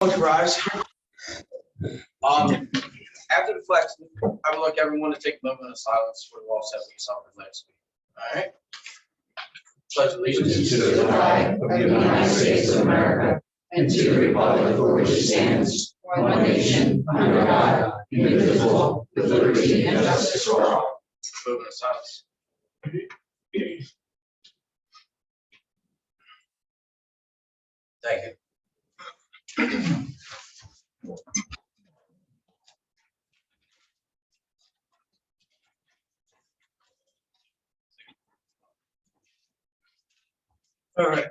Rise. After the flex, I would like everyone to take a moment of silence for the lost that we suffered last week. All right. Pledge allegiance to the flag of the United States of America and to the republic for which it stands, one nation, under God, indivisible, with liberty and justice for all. Moment of silence. Thank you. All right.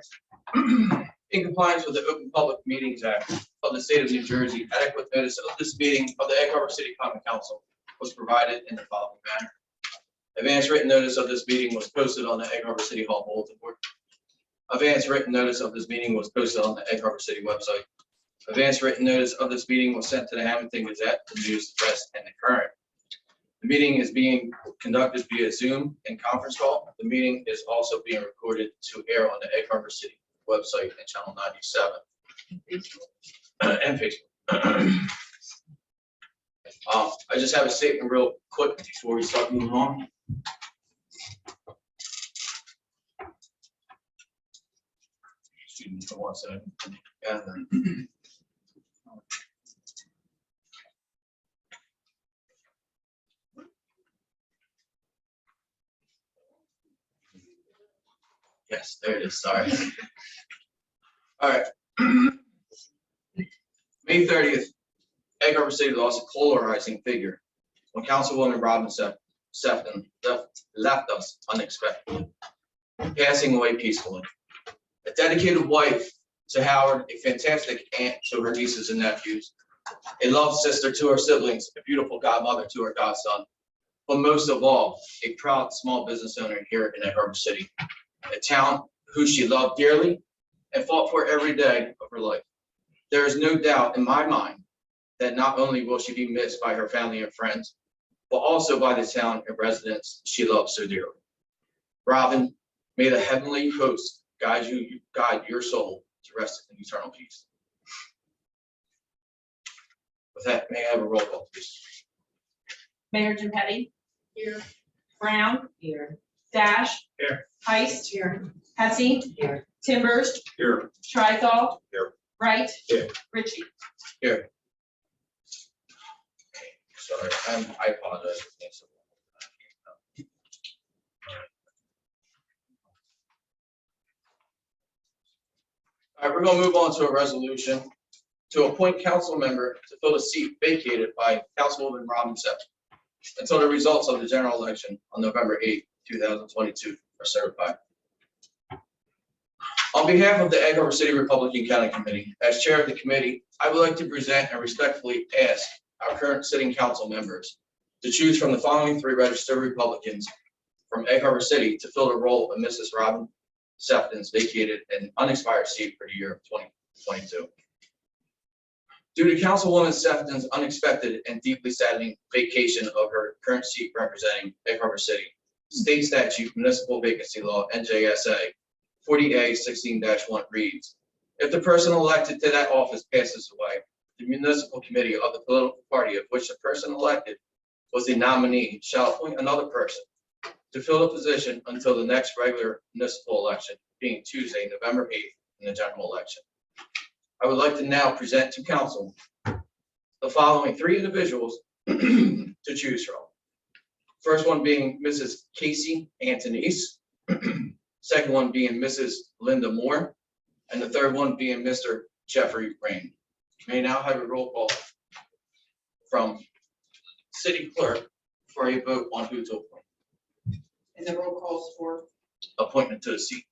In compliance with the Open Public Meetings Act of the State of New Jersey, adequate notice of this meeting of the Egg Harbor City Common Council was provided in the following manner. Advance written notice of this meeting was posted on the Egg Harbor City Hall bulletin board. Advance written notice of this meeting was posted on the Egg Harbor City website. Advance written notice of this meeting was sent to the Hamilton Gazette, the News, the Press, and the Current. The meeting is being conducted via Zoom and conference call. The meeting is also being recorded to air on the Egg Harbor City website and channel 97 and Facebook. I just have a statement real quick before we start moving on. Excuse me for 1 second. Yes, there it is. Sorry. All right. May 30th, Egg Harbor City lost a polarizing figure when Councilwoman Robin Sefton left us unexpectedly, passing away peacefully. A dedicated wife to Howard, a fantastic aunt to her nieces and nephews, a loved sister to her siblings, a beautiful godmother to her godson, but most of all, a proud small business owner here in Egg Harbor City, a town who she loved dearly and fought for every day of her life. There is no doubt in my mind that not only will she be missed by her family and friends, but also by the town and residents she loves so dearly. Robin, may the heavenly host guide your soul to rest in eternal peace. With that, may I have a roll call, please? Mayor Jim Petty. Here. Brown. Here. Dash. Here. Heist. Here. Hesse. Here. Timbers. Here. Trithal. Here. Wright. Here. Ritchie. Here. Sorry, I apologize for being so long. All right, we're going to move on to a resolution to appoint council member to fill a seat vacated by Councilwoman Robin Sefton until the results of the general election on November 8, 2022 are certified. On behalf of the Egg Harbor City Republican County Committee, as chair of the committee, I would like to present and respectfully ask our current sitting council members to choose from the following 3 registered Republicans from Egg Harbor City to fill the role of Mrs. Robin Sefton's vacated and unexpired seat for the year of 2022. Due to Councilwoman Sefton's unexpected and deeply saddening vacation of her current seat representing Egg Harbor City, state statute municipal vacancy law NJSA 40A 16-1 reads, if the person elected to that office passes away, the municipal committee of the political party of which the person elected was the nominee shall appoint another person to fill the position until the next regular municipal election, being Tuesday, November 8th in the general election. I would like to now present to council the following 3 individuals to choose from. First one being Mrs. Casey Antonese, second one being Mrs. Linda Moore, and the third one being Mr. Jeffrey Rain. May now have a roll call from city clerk for a vote on who to appoint. And the roll calls for. Appointment to the seat.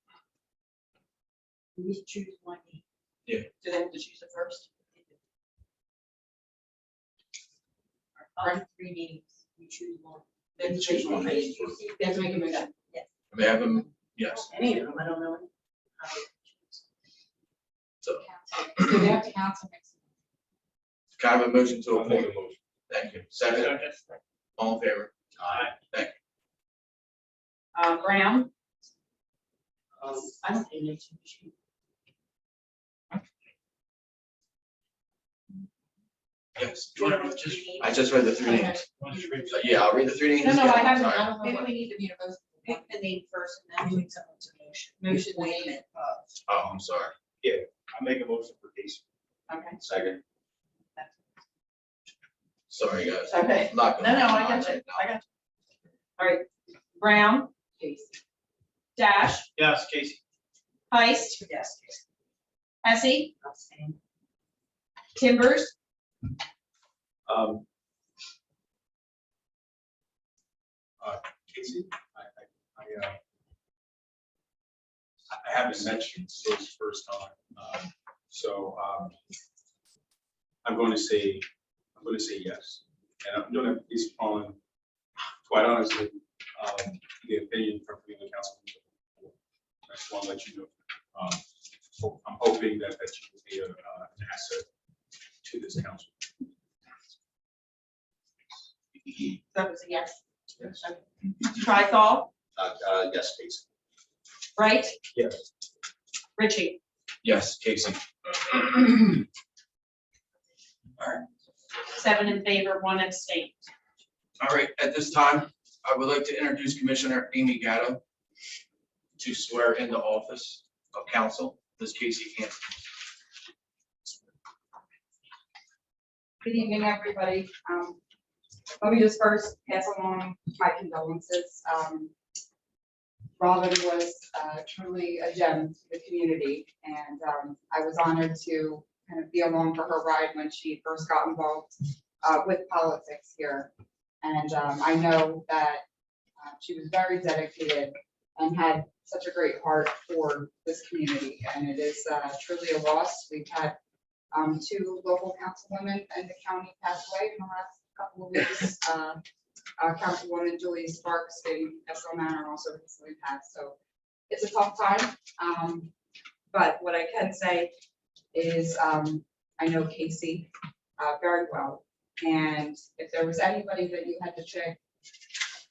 We choose one. Yeah. Do they have to choose it first? On 3 meetings, you choose one. Then choose one. They have to make a motion. Yes. May I have him? Yes. Any of them, I don't know. So So they have to counsel next. can I have a motion to I'll make appoint? a motion. Thank you. Second. All in favor? Aye. Thank you. Brown. I don't think it's. Yes. Do you want to just- I just read the three names. Yeah, I'll read the three names. No, again. I haven't. Sorry. I don't know. Maybe we need to be both. Pick the name first and then doing someone's motion. Motion the name. Oh, I'm sorry. I make a motion for Casey. Okay. Second. Sorry, guys. Okay. I'm not No, gonna- I got you. I got you. All right. Brown. Casey. Dash. Yes, Casey. Heist. Yes. Hesse. Timbers. Casey, I haven't mentioned this first time, so I'm going to say yes, and I'm doing it based upon, quite honestly, the opinion from the council. I just want to let you know. So I'm hoping that you will be an asset to this council. That was a yes. Tricol. Yes, Casey. Right. Yes. Richie. Yes, Casey. 7 in favor, 1 abstain. All right, at this time, I would like to introduce Commissioner Amy Gatto to swear into office of council, Ms. Casey Hanson. Good evening, everybody. Let me just first pass along my condolences. Robin was truly a gem to the community, and I was honored to kind of be along for her ride when she first got involved with politics here. And I know that she was very dedicated and had such a great heart for this community, and it is truly a loss. We've had 2 local councilwomen in the county pass away in the last couple of weeks. Councilwoman Julia Sparks in SL Manor also recently passed, so it's a tough time. But what I can say is I know Casey very well, and if there was anybody that you had to pick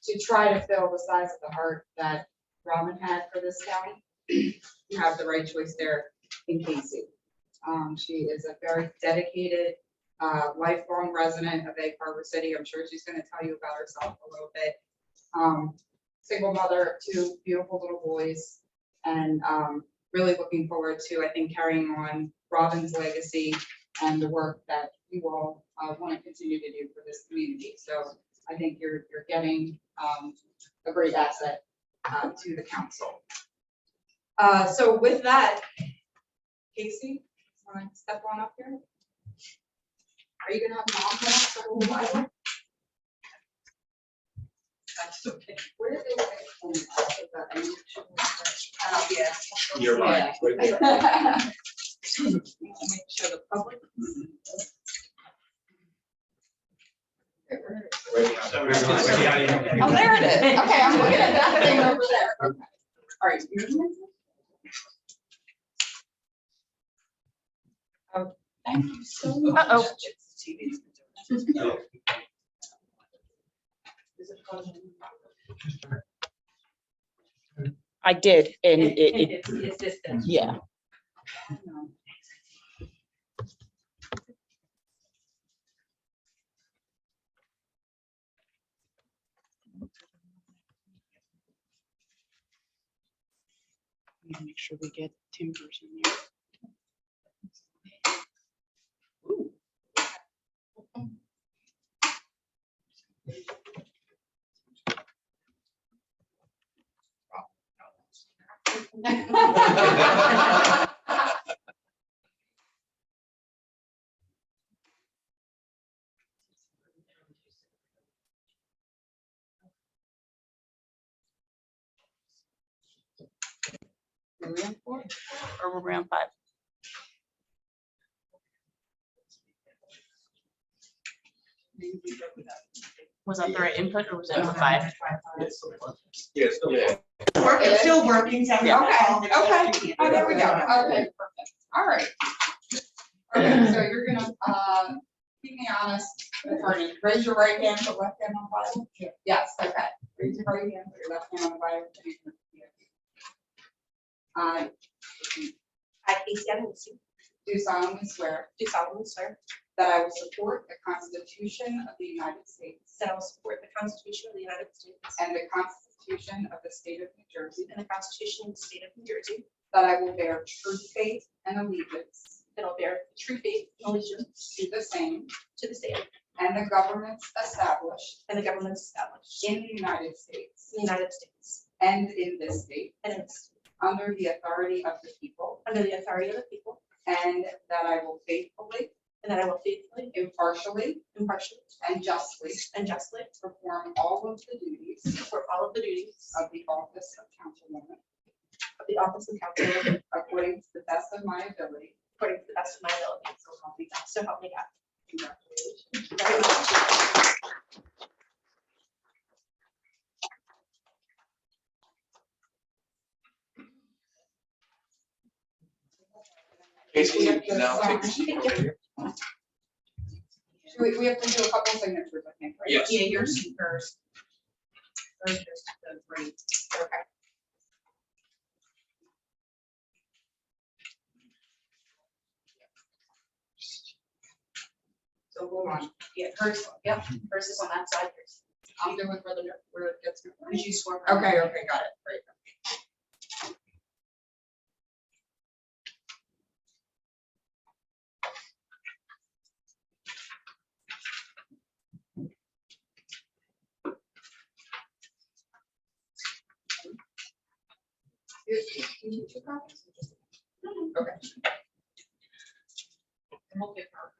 to try to fill the size of the heart that Robin had for this county, you have the right choice there in Casey. She is a very dedicated, lifelong resident of Egg Harbor City. I'm sure she's going to tell you about herself a little bit. Single mother, 2 beautiful little boys, and really looking forward to, I think, carrying on Robin's legacy and the work that you all want to continue to do for this community. So I think you're getting a great asset to the council. So with that, Casey, want to step on up here? Are you gonna have mom come up to hold the Bible? That's okay. Where did they get it from? Yeah. You're right. Right there. Make sure the public. Oh, there it is. Okay, I'm looking at that thing over there. Okay. All right. Oh, thank you so much. Uh-oh. I did, and it, It's distance. yeah. Make sure we get Timbers in there. Round 4 or round 5? Was that the right input or was that 5? Yes. Yeah. It's still working. Okay, okay. Oh, there we go. Okay, perfect. All right. Okay, so you're gonna, keep me honest, attorney. Raise your right hand, put left hand on Bible. Yes, okay. Raise your right hand, put your left hand on Bible. I I, Casey Evans, do solemnly swear do solemnly swear that I will support the Constitution of the United States that I will support the Constitution of the United States and the Constitution of the State of New Jersey, and the Constitution of the State of New Jersey, that I will bear true faith and allegiance that I will bear true faith and allegiance to the same to the same and the governments established and the governments established in the United States in the United States and in this state, and in this, under the authority of the people, under the authority of the people, and that I will faithfully, and that I will faithfully, impartially, impartially, and justly and justly perform all of the duties perform all of the duties of the office of councilwoman of the office of councilor according to the best of my ability. according to the best of my ability. So help me God. So help me God. Congratulations. Thank you very much. Casey, you can now take your seat over here. We have to do a couple signatures, I think, right? Yes. Yeah, yours first. Or just the three. Okay. So hold on, Yeah, hers, yep, hers is on that side. Yours. I'm doing where it gets. Because you swore. her. Okay, okay, got it, great. You need two copies? Okay. And we'll give her.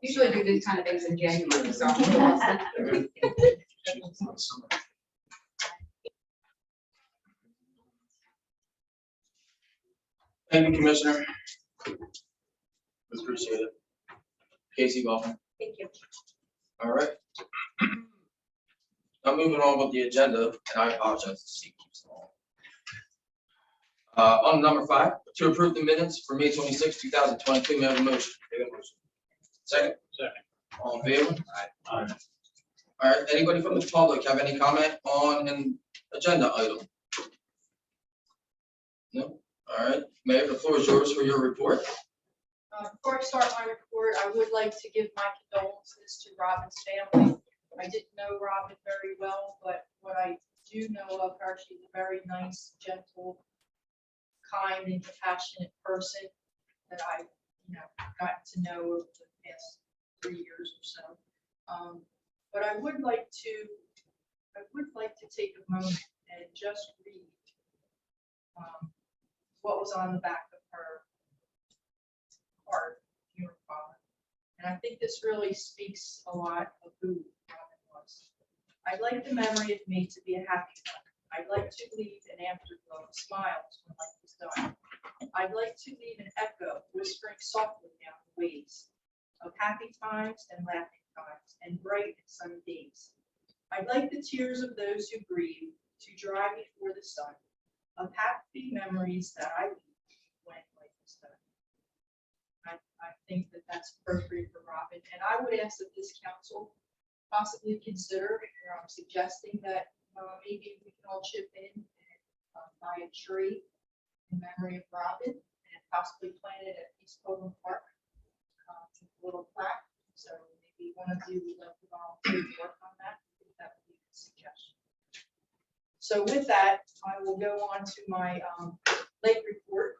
Usually do these kind of things in January, so. Thank you, Commissioner. Appreciate it. Casey, welcome. Thank you. All right. Now moving on with the agenda, and I apologize. the seat keeps falling. On number 5, to approve the minutes for May 26, 2022, may I have a motion? Second? Second. All in favor? Aye. All right, anybody from the public have any comment on an agenda item? No? All right, Mayor, the floor is yours for your report. Before I start my report, I would like to give my condolences to Robin's family. I didn't know Robin very well, but what I do know of her, she's a very nice, gentle, kind, and compassionate person that I, gotten to know over the past 3 years or so. But I would like to take a moment and just read what was on the back of her card, your father. And I think this really speaks a lot of who Robin was. I'd like the memory of me to be a happy one. I'd like to leave an afterglow of smiles when life is done. I'd like to leave an echo whispering softly down the ways of happy times and laughing times and bright and sunny days. I'd like the tears of those who grieve to dry before the sun of happy memories that I leave when life is done. I think that that's appropriate for Robin, and I would ask that this council possibly consider, suggesting that maybe we can all chip in and buy a tree in memory of Robin and possibly plant it at East Coleman Park, with a little plaque. So maybe one of you would like to volunteer to work on that. I think that would be a good suggestion. So with that, I will go on to my lake report.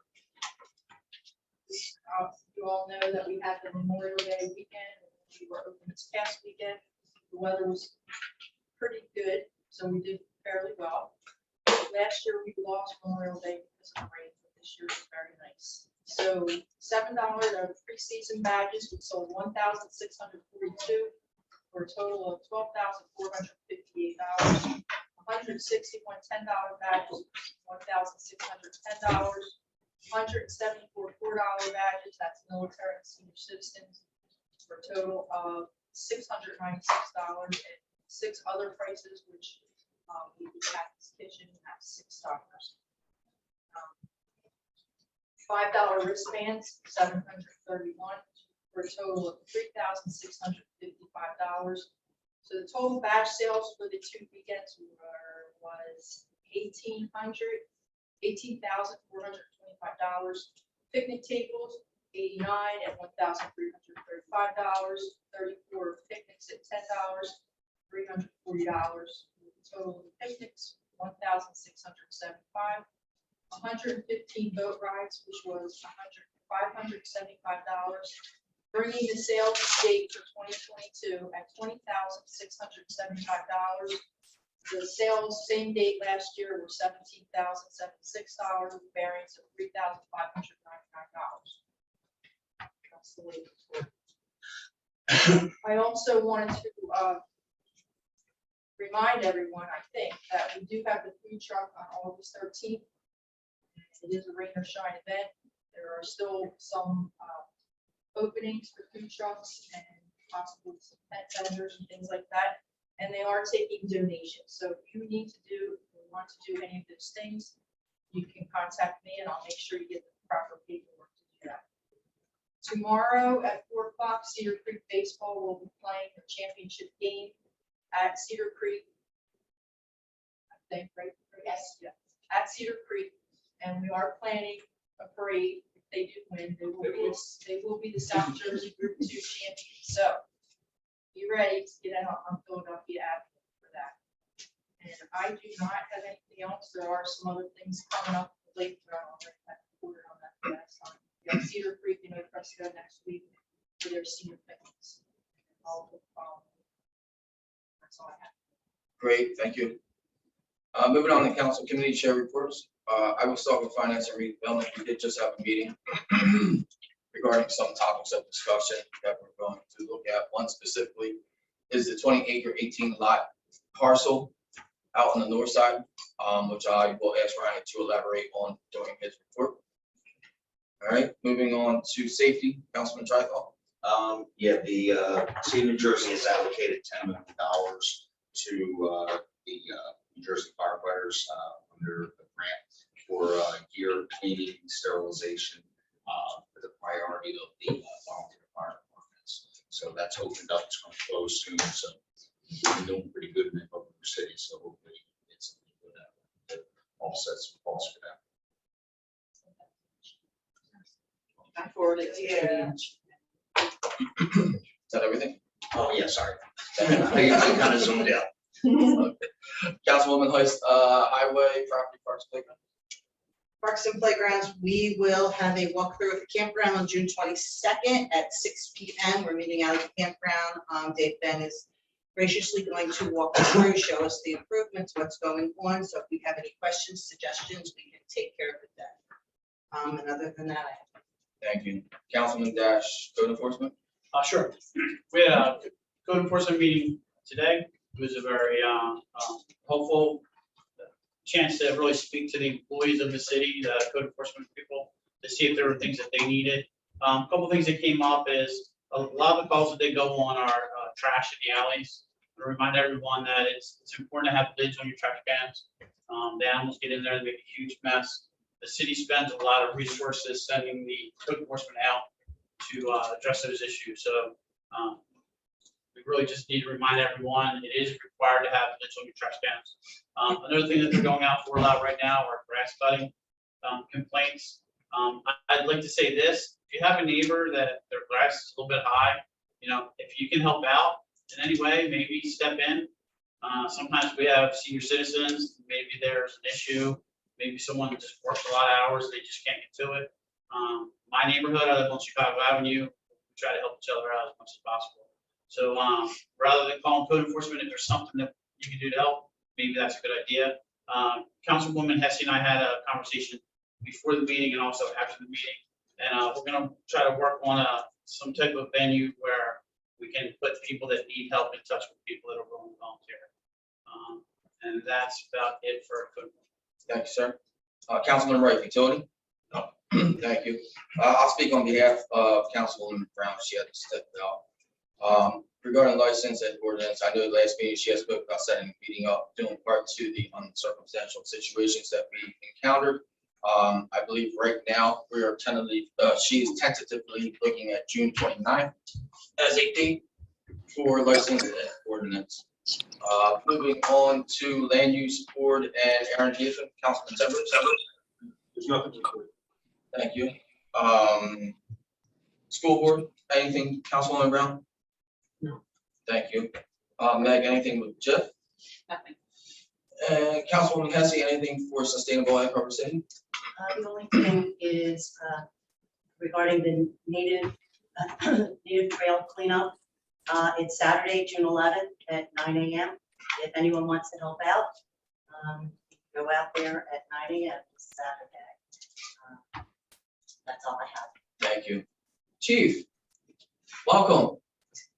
You all know that we had the Memorial Day weekend. We were open this past weekend. The weather was pretty good, so we did fairly well. Last year we lost Memorial Day because of rain, but this year was very nice. So $7 of preseason badges, we sold 1,642 for a total of $12,458. 161 $10 badges, $1,610. 174 $4 badges, that's military and senior citizens, for a total of $696, and 6 other prices, which we did at this kitchen at $6. $5 wristbands, $731, for a total of $3,655. So the total badge sales for the 2 weekends was $18,425. Picnic tables, $89 at $1,335. 34 picnics at $10, $340. Total picnics, $1,675. 115 boat rides, which was $575. Bringing the sale to date for 2022 at $20,675. The sales same date last year were $17,076, with variance of $3,599. That's the way it's worked. I also wanted to remind everyone, I think, that we do have the food truck on August 13th. It is a rain or shine event. There are still some openings for food trucks and possibly some pet vendors and things like that. And they are taking donations. So if you need to do, if you want to do any of those things, you can contact me and I'll make sure you get the proper paperwork to do that. Tomorrow at 4 o'clock, Cedar Creek Baseball will be playing the championship game at Cedar Creek. I think, right? Yes, yeah, at Cedar Creek. And we are planning a parade. If they do win, they will be the South Jersey Group 2 champions. So be ready to get out on Philadelphia Avenue for that. And I do not have anything else. There are some other things coming up later on. I'll write that report on that last time. We have Cedar Creek, Prescott next week for their senior picnics. All the following. That's all I have. Great, thank you. Moving on to council committee chair reports. I will start with finance and redevelopment. We did just have a meeting regarding some topics of discussion that we're going to look at. One specifically is the 20-acre 18-lot parcel out on the north side, which I will ask Ryan to elaborate on during his report. All right, moving on to safety, Councilman Trithall. Yeah, the state of New Jersey has allocated $10 million to the New Jersey firefighters under the grant for gear cleaning, sterilization, for the priority of the volunteer fire departments. So that's opened up, it's going to close soon. So we've been doing pretty good in the Oklahoma City. So hopefully it's good to offset some costs for that. I forwarded it to you. Is that everything? Oh, yeah, sorry. I kind of zoomed out. Councilwoman Heist, highway, property, parks, playground. Parks and Playgrounds, we will have a walkthrough at the campground on June 22nd at 6 p.m. We're meeting out at the campground. Dave Ben is graciously going to walk us through, show us the improvements, what's going on. So if we have any questions, suggestions, we can take care of it then. And other than that, I have. Thank you. Councilman Dash, code enforcement. Sure. We had a code enforcement meeting today. It was a very hopeful chance to really speak to the employees of the city, the code enforcement people, to see if there were things that they needed. A couple of things that came up is a lot of the calls that they go on are trash in the alleys. I remind everyone that it's important to have lids on your trash cans. The animals get in there and make a huge mess. The city spends a lot of resources sending the code enforcement out to address those issues. So we really just need to remind everyone it is required to have lids on your trash cans. Another thing that they're going out for a lot right now are grass cutting complaints. I'd like to say this: if you have a neighbor that their grass is a little bit high, if you can help out in any way, maybe step in. Sometimes we have senior citizens. Maybe there's an issue. Maybe someone just works a lot of hours, they just can't get to it. My neighborhood, I live on Chicago Avenue, we try to help each other out as much as possible. So rather than calling code enforcement, if there's something that you can do to help, maybe that's a good idea. Councilwoman Hesse and I had a conversation before the meeting and also after the meeting. And we're gonna try to work on some type of venue where we can put people that need help in touch with people that are willing to volunteer. And that's about it for code enforcement. Thank you, sir. Councilman Wright, utility. No. Thank you. I'll speak on behalf of Councilwoman Brown. She had to step out. Regarding license and ordinance, I know last meeting she has spoke about setting the meeting up, doing part to the uncircumstantial situations that we encountered. I believe right now we are tentatively, she is tentatively looking at June 29th as a date for license and ordinance. Moving on to land use board and Aaron Giffen, Councilman Temple. There's nothing to report. Thank you. School board, anything, Councilwoman Brown? No. Thank you. Meg, anything with Jeff? Nothing. Councilwoman Hesse, anything for Sustainable Ag Harbor City? The only thing is regarding the native trail cleanup. It's Saturday, June 11th at 9 a.m. If anyone wants to help out, go out there at 9 a.m. this Saturday. That's all I have. Thank you. Chief, welcome.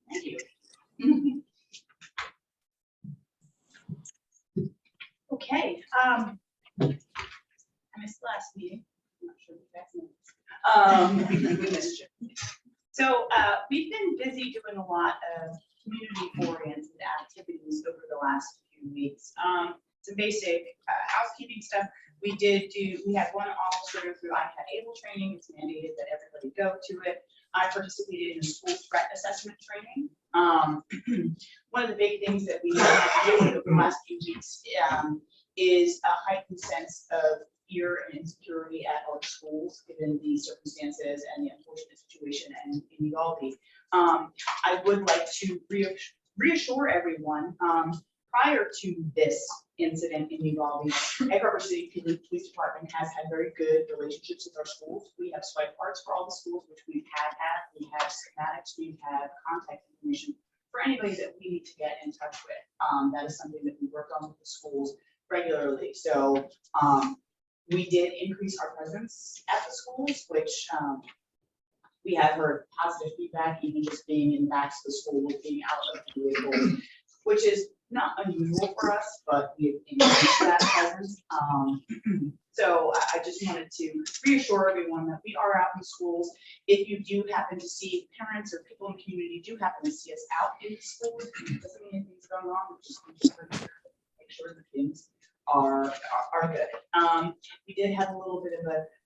Thank you. Okay, I missed the last meeting. I'm not sure if you guys know. We missed you. So we've been busy doing a lot of community-oriented activities over the last few weeks. Some basic housekeeping stuff. We had one officer go through ICAT ABLE training. It's mandated that everybody go to it. I participated in the school threat assessment training. One of the big things that we have over the last few weeks is a heightened sense of fear and insecurity at our schools, given the circumstances and the unfortunate situation in Uvalde. I would like to reassure everyone, prior to this incident in Uvalde, Egg Harbor City Police Department has had very good relationships with our schools. We have swipe cards for all the schools, which we have. We have schematics, we have contact information for anybody that we need to get in touch with. That is something that we work on with the schools regularly. So we did increase our presence at the schools, which we have heard positive feedback, even just being in back to the school, being out of the vehicle, which is not unusual for us, but we've increased that presence. So I just wanted to reassure everyone that we are out in schools. If you do happen to see parents or people in the community do happen to see us out in schools, doesn't mean anything's going on. We just make sure that things are good. We did have a little bit of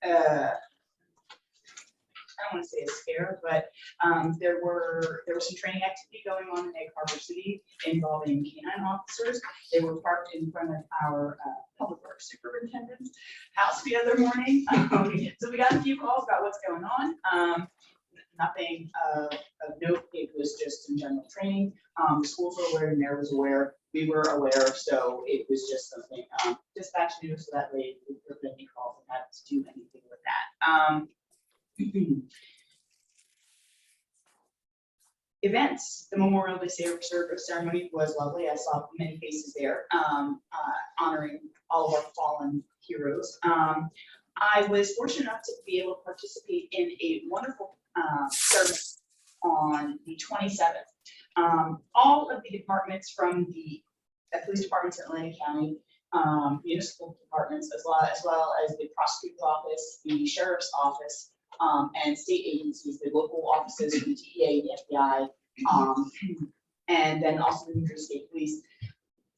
a I don't want to say a scare, but there was some training activity going on in Egg Harbor City involving canine officers. They were parked in front of our public works superintendent's house the other morning. So we got a few calls about what's going on. Nothing of note. It was just some general training. The schools were aware, the mayor was aware, we were aware, so it was just something dispatch news, so that way if there were any calls and had to do anything with that. Events. The Memorial Day service ceremony was lovely. I saw many faces there, honoring all of our fallen heroes. I was fortunate enough to be able to participate in a wonderful service on the 27th. All of the departments from the police departments in Atlantic County, municipal departments, as well as the prosecutor's office, the sheriff's office, and state agencies, the local offices, the DEA, the FBI, and then also the New Jersey State Police,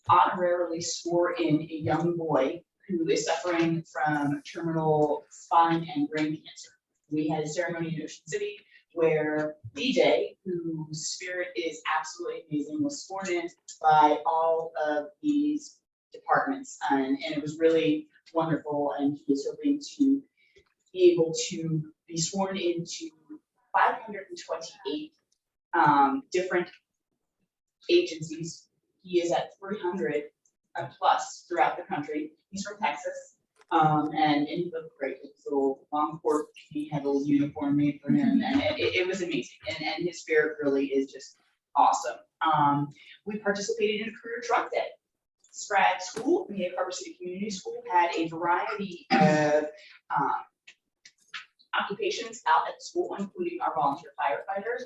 honorarily swore in a young boy who is suffering from terminal spine and brain cancer. We had a ceremony in Ocean City where DJ, whose spirit is absolutely amazing, was sworn in by all of these departments, and it was really wonderful, and he is hoping to be able to be sworn into 528 different agencies. He is at 300 plus throughout the country. He's from Texas, and he looked great. His little long court, he had a little uniform made for him, and it was amazing. And his spirit really is just awesome. We participated in a career truck day. Sprague School, the Egg Harbor City Community School, had a variety of occupations out at the school, including our volunteer firefighters,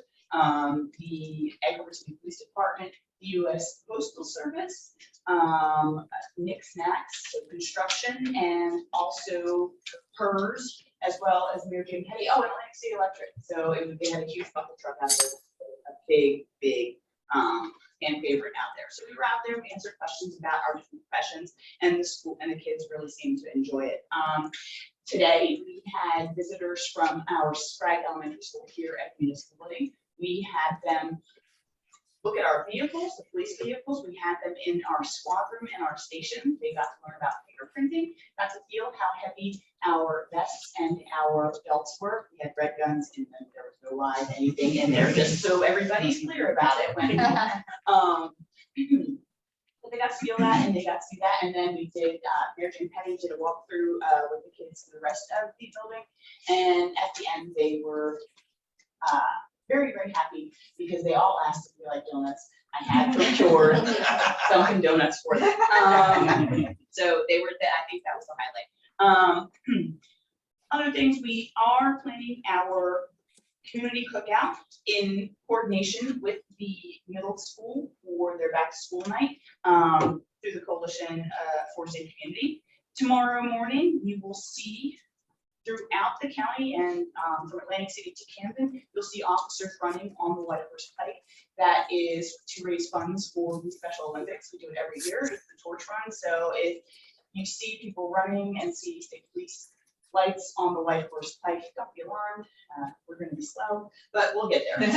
the Egg Harbor City Police Department, the U.S. Postal Service, Nick Snacks, so construction, and also HERS, as well as Mayor Jim Petty. Oh, and Atlantic City Electric. So they had a huge bucket truck out there, a big fan favorite out there. So we were out there, we answered questions about our different professions, and the school and the kids really seemed to enjoy it. Today, we had visitors from our Sprague Elementary School here at Municipal Building. We had them look at our vehicles, the police vehicles. We had them in our squad room and our station. They got to learn about fingerprinting, got to feel how heavy our vests and our belts were. We had red guns in them. There was no live anything in there, just so everybody's clear about it when, but they got to feel that and they got to see that. And then we did, Mary Jane Petty did a walkthrough with the kids to the rest of the building. And at the end, they were very, very happy because they all asked if we like donuts. I had procured Dunkin' Donuts for them. So they were, I think that was the highlight. Other things, we are planning our community cookout in coordination with the middle school for their back to school night through the Coalition for Safe Community. Tomorrow morning, you will see throughout the county and from Atlantic City to Camden, you'll see officers running on the White Horse Pike. That is to raise funds for the Special Olympics. We do it every year. It's the torch run. So if you see people running and see state police lights on the White Horse Pike, don't be alarmed. We're going to be slow, but we'll get there.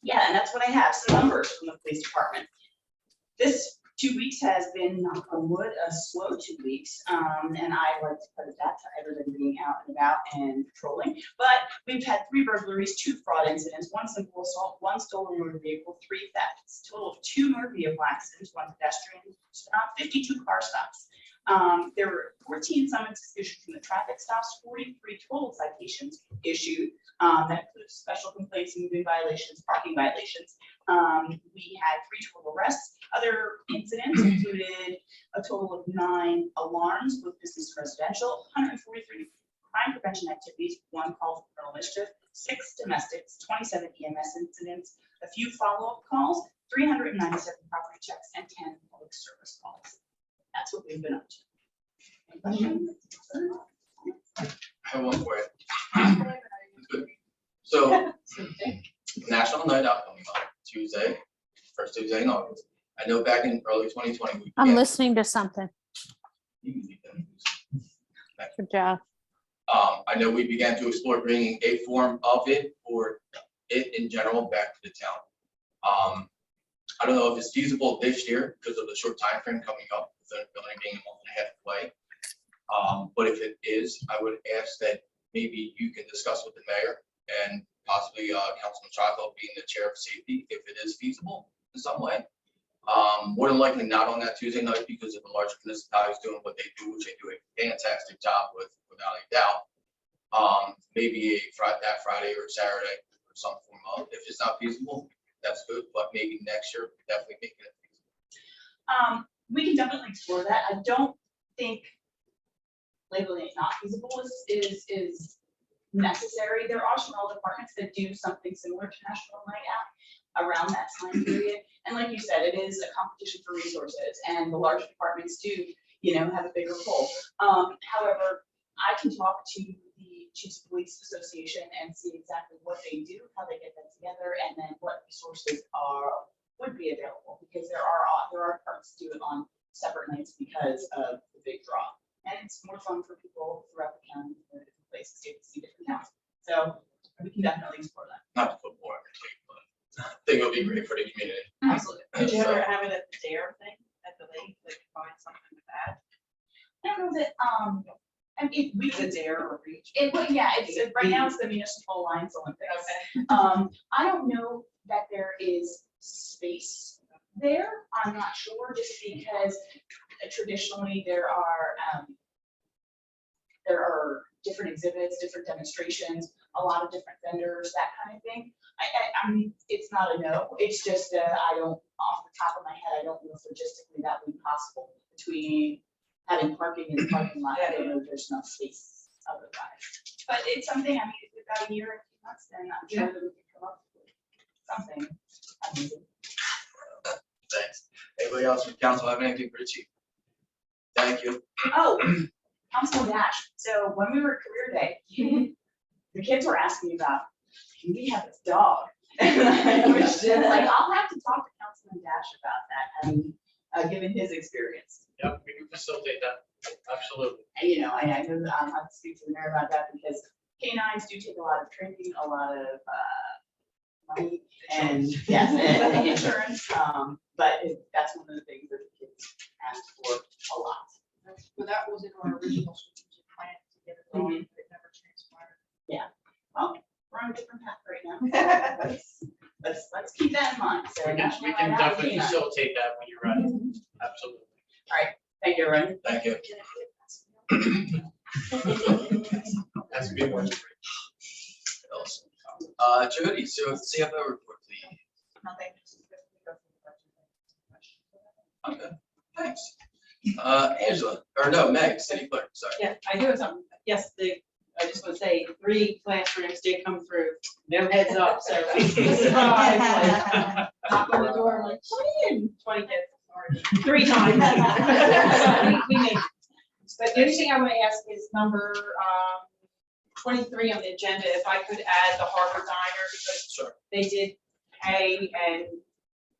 Yeah, and that's what I have. Some numbers from the police department. This 2 weeks has been, knock on wood, a slow 2 weeks. And I like to credit that to everybody being out and about and patrolling. But we've had 3 burglaries, 2 fraud incidents, 1 simple assault, 1 stolen motor vehicle, 3 thefts, total of 2 motor vehicle accidents, 1 pedestrian stop, 52 car stops. There were 14 summonses issued from the traffic stops, 43 total citations issued. That includes special complaints, moving violations, parking violations. We had 3 total arrests. Other incidents included a total of 9 alarms, both business and residential, 143 crime prevention activities, 1 call for criminal mischief, 6 domestics, 27 EMS incidents, a few follow-up calls, 397 property checks, and 10 public service calls. That's what we've been up to. Any questions? I have one for you. Good. So, National Night Out coming up Tuesday, first Tuesday in August. I know back in early 2020. we I'm began- listening to something. Good job. I know we began to explore bringing a form of it or it in general back to the town. I don't know if it's feasible this year because of the short time frame coming up, with the building being a month and a half away. But if it is, I would ask that maybe you can discuss with the mayor and possibly Councilman Chocolo being the chair of safety, if it is feasible in some way. More than likely not on that Tuesday night because of the large municipalities doing what they do, which they do a fantastic job with, without a doubt. Maybe that Friday or Saturday or some form of, if it's not feasible, that's good, but maybe next year, definitely make it feasible. We can definitely explore that. I don't think labeling it not feasible is necessary. There are some other departments that do something similar to National Night Out around that time period. And like you said, it is a competition for resources and the large departments do, have a bigger pull. However, I can talk to the Chiefs of Police Association and see exactly what they do, how they get that together, and then what resources would be available, because there are departments that do it on separate nights because of the big draw. And it's more fun for people throughout the county, for different places to see different towns. So we can definitely explore that. Not to put more on your plate, but I think it would be great for the community. Absolutely. Did you So- ever have it at the dare thing at the lake, like find something with that? I don't know that, I mean, we The dare or reach? right now it's the Municipal Alliance Olympics. Okay. I don't know that there is space there. I'm not sure, just because traditionally there are different exhibits, different demonstrations, a lot of different vendors, that kind of thing. I mean, it's not a no, it's just I don't, off the top of my head, I don't know if logistically that would be possible between having parking in the parking lot. I don't know if there's enough space otherwise. But it's something, I mean, if we've got a year and a few months, then I'm sure that we can come up with something amazing. Thanks. Anybody else from council have anything for the chief? Thank you. Oh, Councilman Dash, so when we were at Career Day, the kids were asking me about, can we have this dog? I was just like, I'll have to talk to Councilman Dash about that, having given his experience. Yep, we can facilitate that, absolutely. And, I know that I'll have to speak to the mayor about that, because canines do take a lot of training, a lot of money and, yes, and insurance. But that's one of the things that the kids ask for a lot. Well, that was in our original strategic plan to get it going, but it never transpired. Well, we're on a different path right now. Let's keep that in mind. So We can definitely facilitate that when you're ready. Absolutely. Thank you, everyone. Thank you. That's a good one. Jody, so CFO report, please. Nothing. Okay, thanks. Angela, or no, Meg, city clerk, sorry. Yeah, I do have something. Yes, I just want to say 3 classrooms did come through. No heads up, so we surprised. Like, knock on the door, I'm like, come in. 20 kids, sorry. 3 times. We made it. But the only thing I want to ask is number 23 on the agenda, if I could add the Harbor Diner, because Sure. they did pay and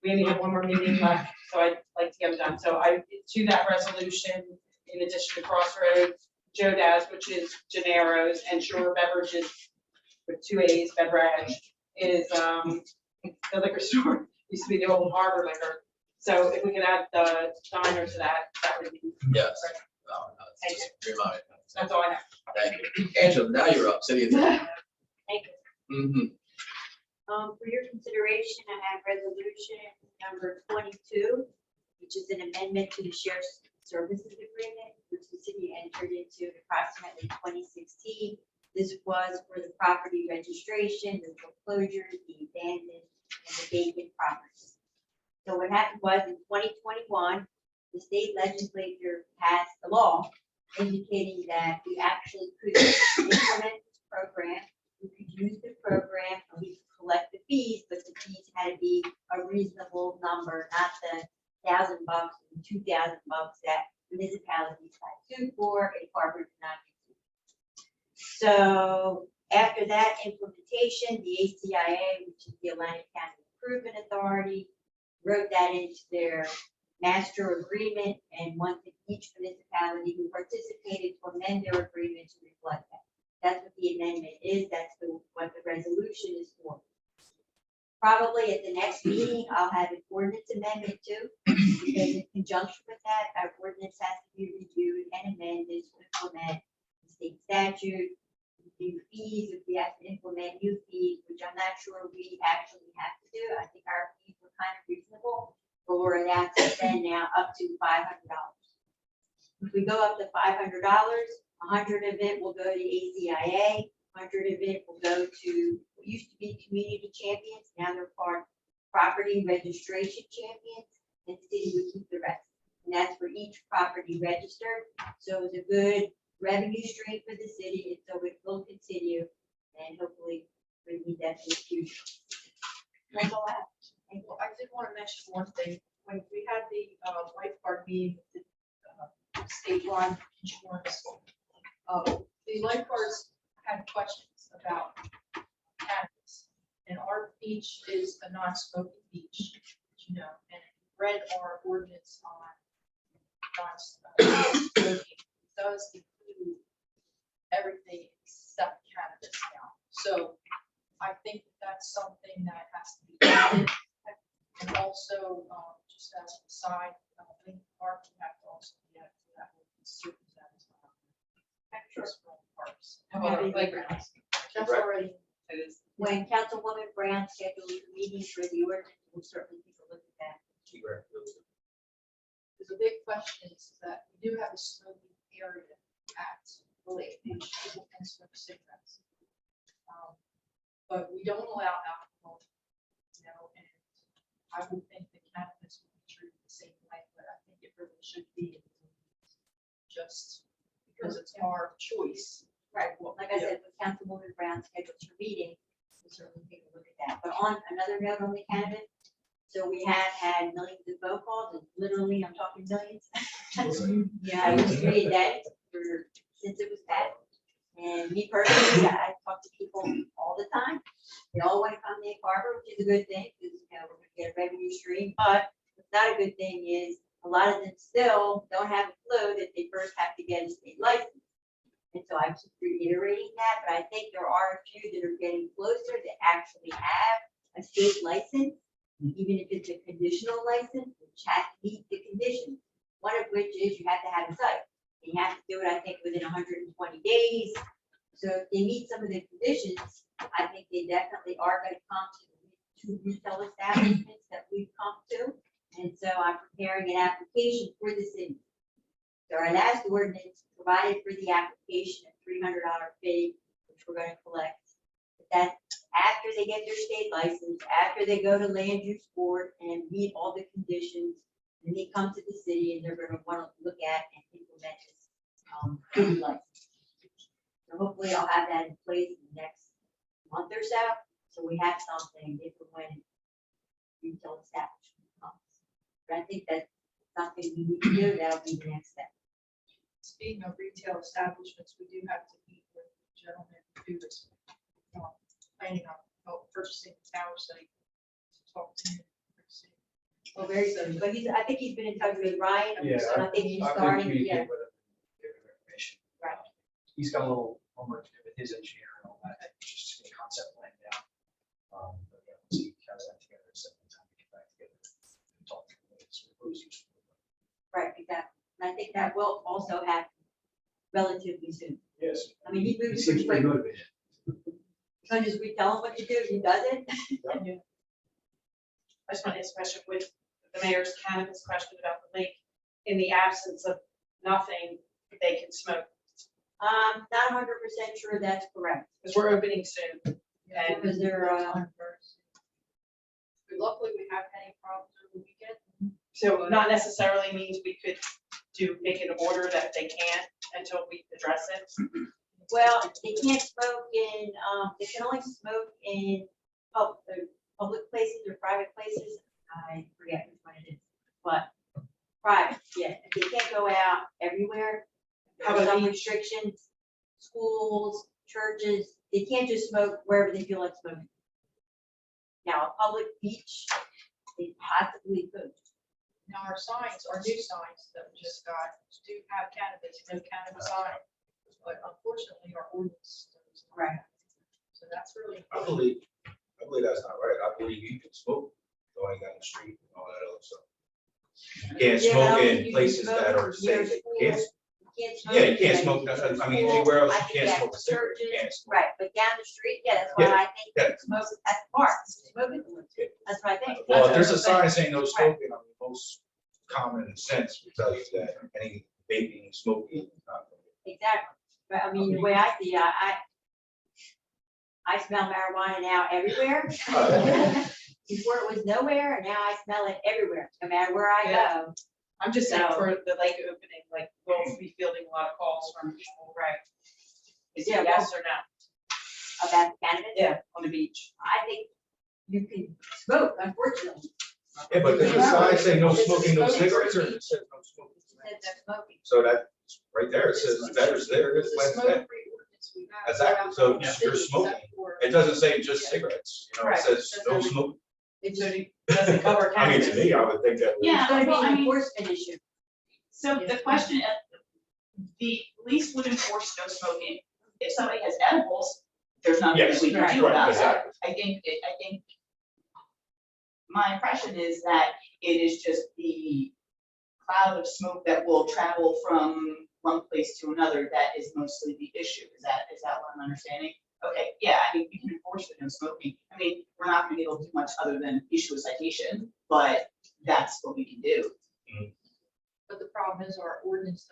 we only have 1 more meeting left, so I'd like to get them done. So to that resolution, in addition to Crossroads, Jodas, which is Gennaro's, and Shore Beverages with 2 A's, beverage, is the liquor store, used to be the old Harbor Liquor. So if we could add the diner to that, that would be Yes. great. Oh, no, it's just remind me. That's all I have. Thank you. Angela, now you're up, city attorney. Thank you. Mhm. For your consideration, I have resolution number 22, which is an amendment to the sheriff services agreement, which the city entered into in approximately 2016. This was for the property registration, the foreclosure, the abandoned, and the vacant properties. So what happened was in 2021, the state legislature passed a law indicating that we actually could implement this program. We could use the program and we could collect the fees, but the fees had to be a reasonable number, not the $1,000 and $2,000 that municipalities had sued for and Harvard did not use. So after that implementation, the ACIA, which is the Atlantic County Improvement Authority, wrote that into their master agreement and wanted each municipality who participated to amend their agreement to reflect that. That's what the amendment is. That's what the resolution is for. Probably at the next meeting, I'll have an ordinance amendment too, because in conjunction with that, our ordinance has to be reviewed and amended to implement the state statute, new fees, if we have to implement new fees, which I'm not sure we actually have to do. I think our fees were kind of reasonable, but we're allowed to spend now up to $500. If we go up to $500, 100 of it will go to ACIA, 100 of it will go to what used to be community champions, now they're called property registration champions, and the city would keep the rest. And that's for each property registered. So it's a good revenue stream for the city, and so it will continue, and hopefully we need that in the future. That's all I have. Thank you. Well, I did want to mention one thing. When we had the lifeguard meeting, with the statewide insurance, the lifeguards had questions about cannabis. And our beach is a non-smoking beach, you know, and read our ordinance on non-smoking. It does include everything except cannabis now. So I think that's something that has to be added. And also, just as an aside, Lincoln Park, we have to also be at that with certain zones. Just for parks. How about our playgrounds? That's already. When Councilwoman Brown schedules a meeting for the ordinance, we'll certainly take a look at that. There's a big question is that we do have a smoking area at the lake, which people can smoke cigarettes. But we don't allow alcohol, you know, and I would think that cannabis would be treated the same way, but I think it really should be just because it's our choice. Right, well, like I said, when Councilwoman Brown schedules her meeting, we'll certainly take a look at that. But on another note on the cannabis, so we have had millions of phone calls, and literally, I'm talking millions. Yeah, I used to read that since it was passed. And me personally, I talk to people all the time. They all want to come to Egg Harbor, which is a good thing, because, you know, we're going to get a revenue stream. But what's not a good thing is a lot of them still don't have a clue that they first have to get a state license. And so I keep reiterating that, but I think there are a few that are getting closer that actually have a a state license, even if it's a conditional license, which has to meet the conditions. One of which is you have to have a site. And you have to do it, I think, within 120 days. So if they meet some of the conditions, I think they definitely are going to come to the 2 retail establishments that we've come to. And so I'm preparing an application for the city. So our last ordinance provided for the application a $300 fee, which we're going to collect. But that, after they get their state license, after they go to land use board and meet all the conditions, then they come to the city and they're going to want to look at and implement this city license. So hopefully I'll have that in place in the next month or so we have something if and when retail establishment comes. But I think that's something we need to do, that'll be the next step. Speaking of retail establishments, we do have to meet with the gentleman who is planning on purchasing the tower site. Talk to him. Well, very soon, but I think he's been in touch with Ryan, Yeah, so I think he's I've been starting, communicating yeah. with him, giving him information. Right. He's got a little homework to do with his engineer and all that, just to get a concept plan down. But yeah, once he has that together, so time to get back together and talk through what it's useful. Right, exactly. And I think that will also happen relatively soon. Yes. I mean, he He moves seems pretty pretty quick. motivated. So just we tell him what to do, he does it. I just want to ask a question with the mayor's cannabis question about the lake. In the absence of nothing, they can smoke, Not 100% sure that's correct. because we're opening soon. And Because they're, Luckily, we haven't had any problems over the weekend. so not necessarily means we could make an order that they can't until we address it. well, they can't smoke in, they can only smoke in public places or private places. I forget which one it is, but private, yeah. They can't go out everywhere. How There's about some beach? restrictions, schools, churches, they can't just smoke wherever they feel like smoking. Now, a public beach, they possibly could. Now, our signs, our new signs that we just got do have cannabis, no cannabis on it. But unfortunately, our ordinance does not. Right. So that's really. I believe that's not right. I believe you can smoke going down the street and all that other stuff. You can't Yeah, but I smoke don't think in you can places smoke that are near safe. schools. You can't, You can't smoke. yeah, you can't in smoke, schools. I mean, anywhere else I you think can't that's smoke a cigarette. You churches, can't smoke. Right, but down the street, yeah, that's why I think yeah. they smoke at the parks, smoking. That's what I think. Well, if there's a sign saying no smoking, I mean, most common sense would tell you that any vaping, smoking is not. Exactly, but I mean, the way I see it, I smell marijuana now everywhere. Before it was nowhere, and now I smell it everywhere, no matter where I go. I'm just saying No. for the lake opening, like, we'll be fielding a lot of calls from people, right? Is Yeah, it yes or no? About cannabis. Yeah, on the beach. I think you can smoke, unfortunately. Yeah, but does the sign say no smoking, no cigarettes, or it says no smoking? It says they're smoking. So that, right there, it says that is there, it's The like that. smoke-free ordinance we have Exactly, so throughout the you're city, smoking. except for- It doesn't say just cigarettes, you know, it Right. says no smoking. It So just, it doesn't cover I mean, cannabis. to me, I would think that. would- Yeah. it's gonna be well, I an mean- enforcement issue. So the question, the police would enforce no smoking. If somebody has edibles, there's nothing that we can Yes, do right, about that. exactly. I think my impression is that it is just the cloud of smoke that will travel from one place to another that is mostly the issue. Is that what I'm understanding? Okay, yeah, I mean, we can enforce the no smoking. I mean, we're not gonna be able to do much other than issue a citation, but that's what we can do. But the problem is our ordinance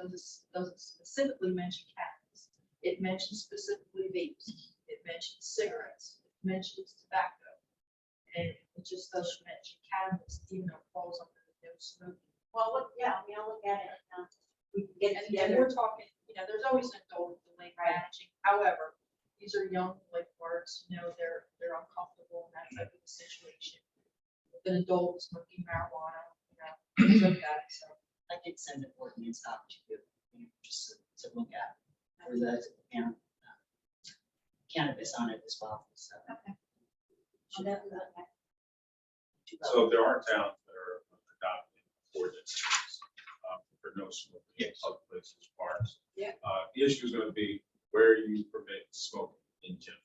doesn't specifically mention cannabis. It mentions specifically vapes. It mentions cigarettes. It mentions tobacco. And it just doesn't mention cannabis, even though it falls under the no smoking. Well, look, yeah, I mean, I'll look at it, we can get it And together. we're talking, there's always an adult delay managing. However, these are young lifeguards, they're uncomfortable in that type of a situation. With an adult smoking marijuana, things like that, so. I did send an ordinance out to you, just to look at, for the, cannabis on it as well, so. I'll definitely look at it. So there are towns that are adopting ordinances for no smoking in public places, parks. Yeah. The issue is gonna be where you permit smoking in general,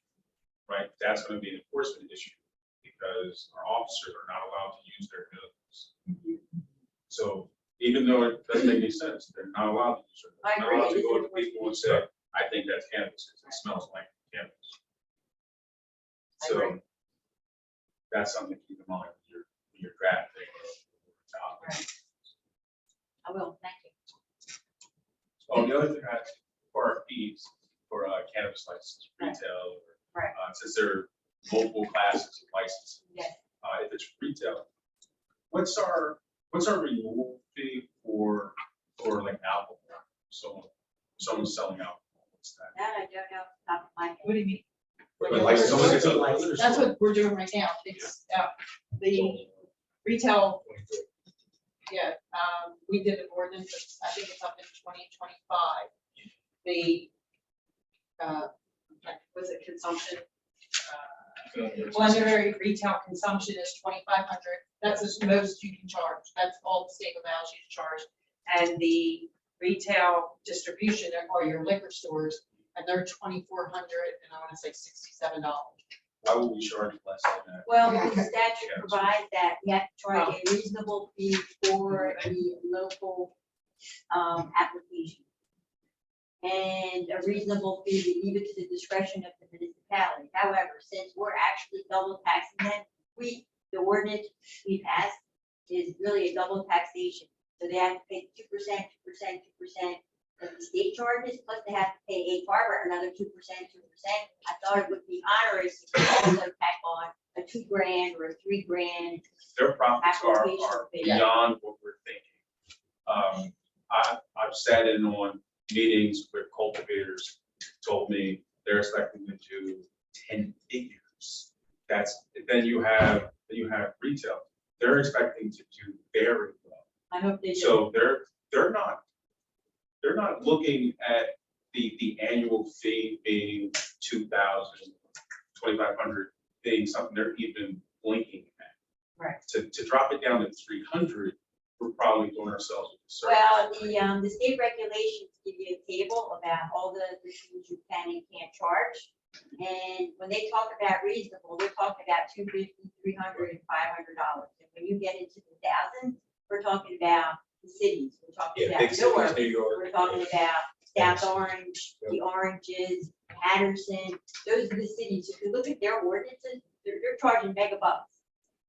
right? That's gonna be an enforcement issue. because our officers are not allowed to use their guns. So even though it doesn't make any sense, they're not allowed to use their I guns. They're not allowed to agree. go up to people and say, I think that's cannabis, because it smells like cannabis. I So agree. that's something to keep in mind when you're drafting. Right. I will, thank you. Oh, the other thing, for our fees, for cannabis license, retail, or, Right. since there are multiple classes of licenses. Yes. If it's retail, what's our renewal fee for like alcohol? Someone's selling alcohol, what's that? That I don't know off the top of my head. What do you mean? Like someone gets a liquor That's store. what we're doing right now. It's, the retail, yeah, we did an ordinance, I think it's up in 2025. The, was it consumption? Preliminary retail consumption is 2,500. That's the most you can charge. That's all the state allows you to charge. And the retail distribution are your liquor stores, and they're 2,400, and I want to say $67. Why would we charge less than that? Well, because the statute provides that you have to charge a reasonable fee for the local application. And a reasonable fee to leave it to the discretion of the municipality. However, since we're actually double taxing them, the ordinance we passed is really a double taxation. So they have to pay 2%, 2%, 2% of the state charges, plus they have to pay a barber another 2%, 2%. I thought it would be onerous to also tack on a $2,000 or a $3,000. Their profits Application are fee. beyond what we're thinking. I've sat in on meetings where cultivators told me they're expecting to do 10 figures. Then you have retail. They're expecting to do very well. I hope they do. So they're not looking at the annual fee being 2,000, 2,500 being something they're even blinking at. Right. To drop it down to 300, we're probably doing ourselves a disservice. Well, the state regulations give you a table about all the things you can and can't charge. And when they talk about reasonable, they're talking about $250, $300, and $500. And when you get into the thousands, we're talking about the cities. We're talking Yeah, about big cities, Newark. New York. We're talking about South Orange, the Oranges, Patterson. Those are the cities. If you look at their ordinances, they're charging mega bucks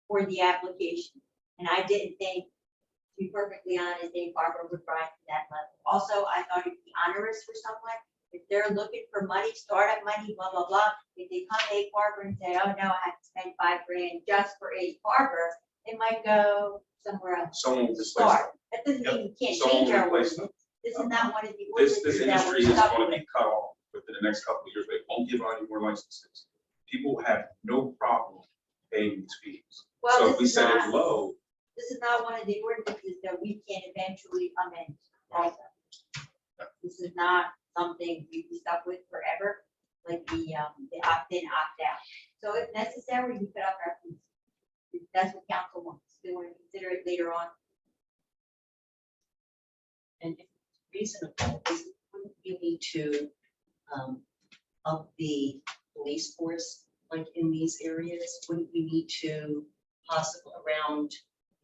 for the application. And I didn't think, to be perfectly honest, Dave Barber would rise to that level. Also, I thought it'd be onerous for someone. If they're looking for money, startup money, blah, blah, blah, if they come to Abe Barber and say, oh, no, I have to spend $5,000 just for Abe Barber, they might go somewhere else. Someone will displace Start. That doesn't Yep. mean you can't Someone change will our replace ordinance. This is not one of the This ordinances that industry we're is stuck going to with. be cut off within the next couple of years. They won't give out any more licenses. People have no problem paying these fees. Well, So if this we is set it not- low, This is not one of the ordinances that we can eventually amend also. This is not something we be stuck with forever, like the opt-in, opt-out. So if necessary, we put up our fees. If that's what council wants. They want to consider it later on. And if it's reasonable, wouldn't we need to up the police force, like in these areas? Wouldn't we need to possibly around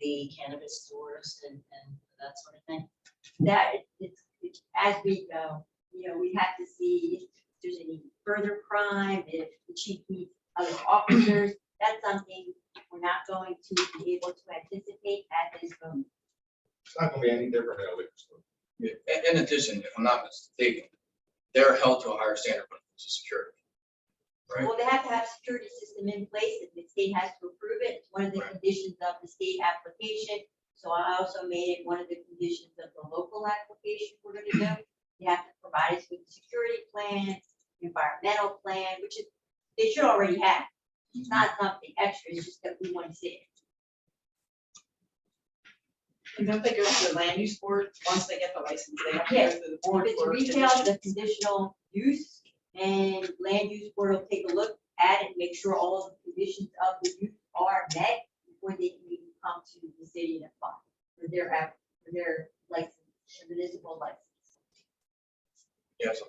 the cannabis stores and that sort of thing? That it's as we go, we have to see if there's any further crime, if the chief needs other officers. That's something we're not going to be able to anticipate at this moment. It's not gonna be any different than a liquor store. In addition, if I'm not mistaken, they're held to a higher standard when it comes to security. Right? Well, they have to have a security system in place, and the state has to approve it. It's one of the Right. conditions of the state application. So I also made it one of the conditions of the local application we're gonna do. You have to provide us with a security plan, environmental plan, which is, they should already have. It's not something extra, it's just that we want to see it. And don't they go to the land use board once they get the license? They have to go Yes. to the If board it's for retail, conditions. the conditional use, and land use board will take a look at it, make sure all of the conditions of the use are met before they can even come to the city and apply for their license, their municipal license. Yes.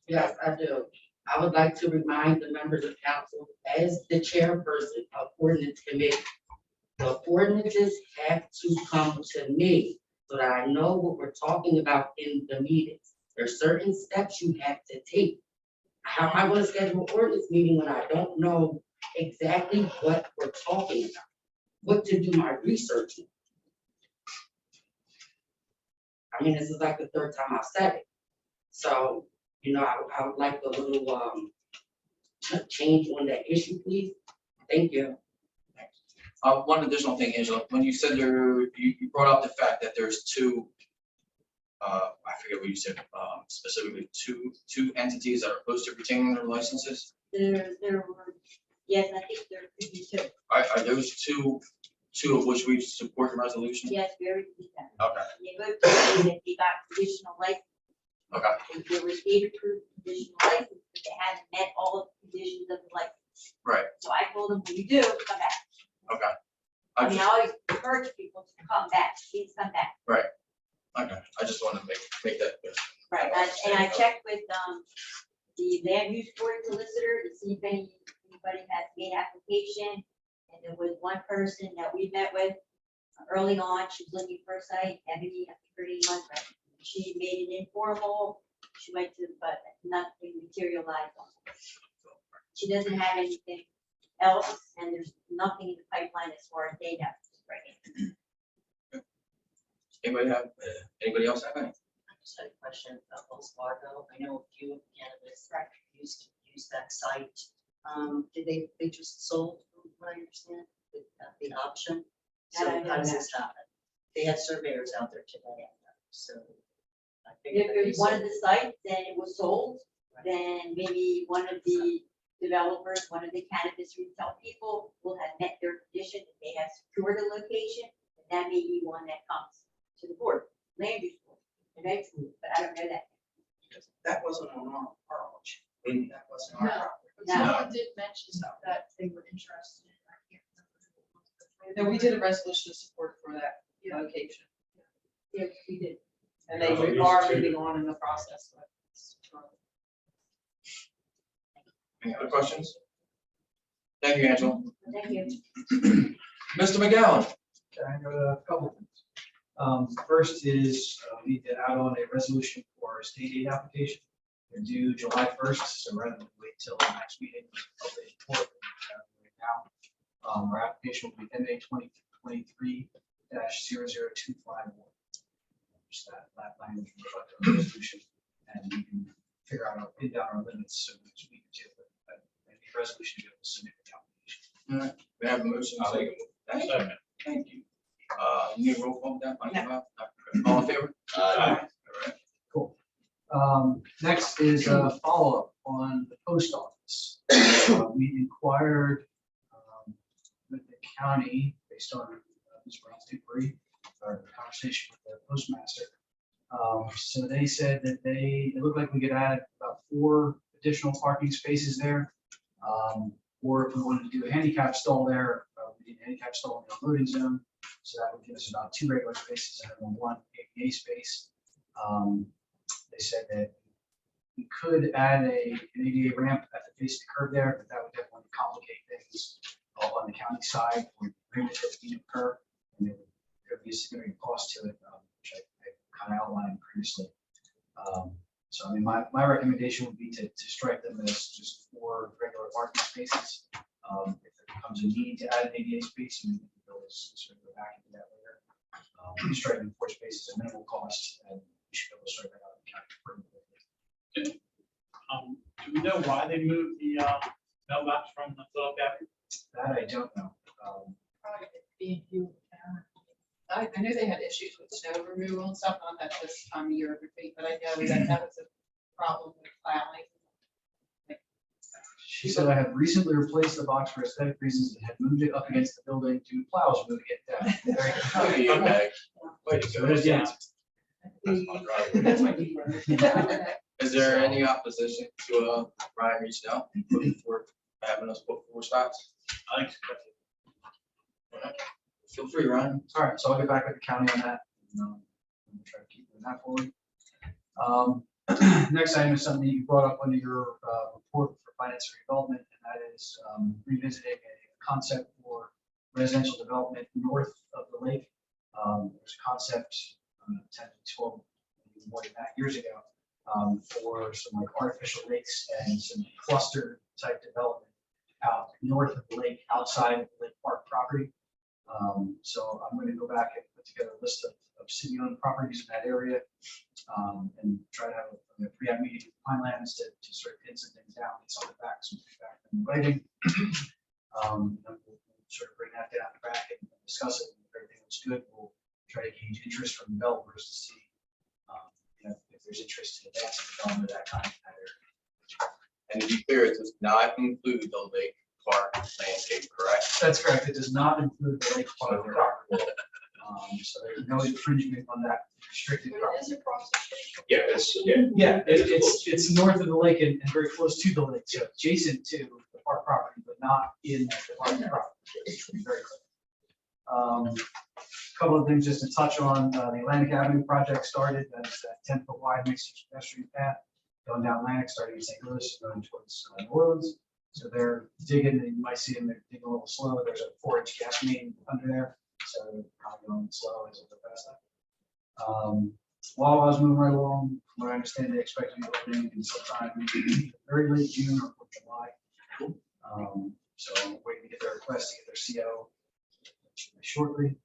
Yes, I do. I would like to remind the members of council that as the chairperson of ordinance committee, the ordinances have to come to me so that I know what we're talking about in the meetings. There's certain steps you have to take. How am I gonna schedule an ordinance meeting when I don't know exactly what we're talking about? What to do my research on? I mean, this is like the third time I've said it. So, you know, I would like a little, change on that issue, please. Thank you. One additional thing, Angela, when you said you brought up the fact that there's two, I forget what you said, specifically two entities that are opposed to retaining their licenses. There were, yes, I think there could be two. Are those two of which we support the resolution? Yes, very detailed. Okay, They both say that they got conditional license, okay, they were state approved conditional license, but they hadn't met all of the conditions of the license. right, So I told them, when you do, come back. okay. I I mean, I just, always encourage people to come back, please come back. okay, I just wanted to make that clear. Right, and I checked with, the land use board solicitor to see if anybody has made application. And there was one person that we met with early on, she was looking for a site, Ebony, I think her name was, but she made an informal, she went to, but nothing materialized on it. She doesn't have anything else, and there's nothing in the pipeline as far as they know right now. Anybody else have any? I just had a question about Wells Fargo. I know a few cannabis used that site. Did they just sold, from what I understand, the option? So I don't how does know. this happen? They had surveyors out there today, so. I If figured that it they was one of sold. the sites, then it was sold, then maybe one of the developers, one of the cannabis retail people will have met their condition, that they have secured a location, and that may be one that comes to the board, land use board, eventually, but I don't know that. That wasn't on our watch. Mm. That wasn't our No. property. But someone did mention that they were interested in, I can't remember. And we did a resolution of support for that location, Yes, we did. and they are moving on in the process. Any other questions? Thank you, Angela. Thank you. Mr. McGowan? Okay, I got a couple things. First is, we need to add on a resolution for a state aid application. They're due July 1st, so rather than wait till the next meeting, we'll publish it for it, right now. Our application will be MA 2023-00251. Just that language will reflect our resolution, and we can figure out, pin down our limits so next week or two, but the resolution to be able to submit the application. All right, we have a motion. Thank you. Thank you. You need a roll call with that? All in favor? All right. Cool. Next is a follow-up on the post office. We inquired with the county based on Ms. Brown's inquiry, or conversation with the postmaster. So they said that it looked like we could add about 4 additional parking spaces there. Or if we wanted to do a handicap stall there, we need a handicap stall in the loading zone. So that would give us about 2 regular spaces and then 1 ADA space. They said that we could add an ADA ramp at the face of the curb there, but that would definitely complicate things on the county side. We're bringing it to the curb, and there would be a significant cost to it, which I kind of outlined previously. So I mean, my recommendation would be to strike them as just 4 regular parking spaces. If there becomes a need to add an ADA space, we can always sort of go back into that later. Striking 4 spaces at minimal cost, and we should be able to strike that out of the county pretty quickly. Do we know why they moved the mailbox from the Philadelphia? That I don't know. Probably being you. I knew they had issues with snow removal and stuff, not that this time of year would be, but I know that was a problem with plowing. She said I had recently replaced the box for aesthetic reasons and had moved it up against the building to plows moving it down. Very good. Look at you, Meg. Way to So go. there's the answer. That's my deeper. Is there any opposition to Ryan reached out and putting forth, having us put 4 spots? I think so. Feel free, Ryan. All right, so I'll get back with the county on that. I'm gonna try to keep moving that forward. Next item is something you brought up under your report for finance and development, and that is revisiting a concept for residential development north of the lake. There's a concept 10 to 12, maybe more than that, years ago, for some like artificial lakes and some cluster type development out north of the lake, outside of the lake park property. So I'm going to go back and put together a list of city-owned properties in that area, and try to have a pre-app meeting with Pinelands to sort of pin some things down, get some back, some feedback in writing. And then we'll sort of bring that down back and discuss it. And if everything looks good, we'll try to gauge interest from developers to see if there's interest in advancing development of that kind of area. And to be clear, it does not include the lake park landscape, correct? That's correct. It does not include the lake park property. So there's no infringement on that restricted But property. it is across the street. Yeah, Yeah, it's north of the lake and very close to the lake, so adjacent to the park property, but not in the park property. Very clear. Couple of things just to touch on, the Atlantic Avenue project started, that's a 10-foot wide mixed-use pedestrian path going down Atlantic, starting in St. Louis, going towards New Orleans. So they're digging, and you might see them, they're digging a little slow, there's a 4-inch gas main under there, so they're probably going slow as they go past that. Wawa's moving right along, from what I understand, they expect to be opening in sometime very late June or July. So I'm waiting to get their request to get their CO shortly.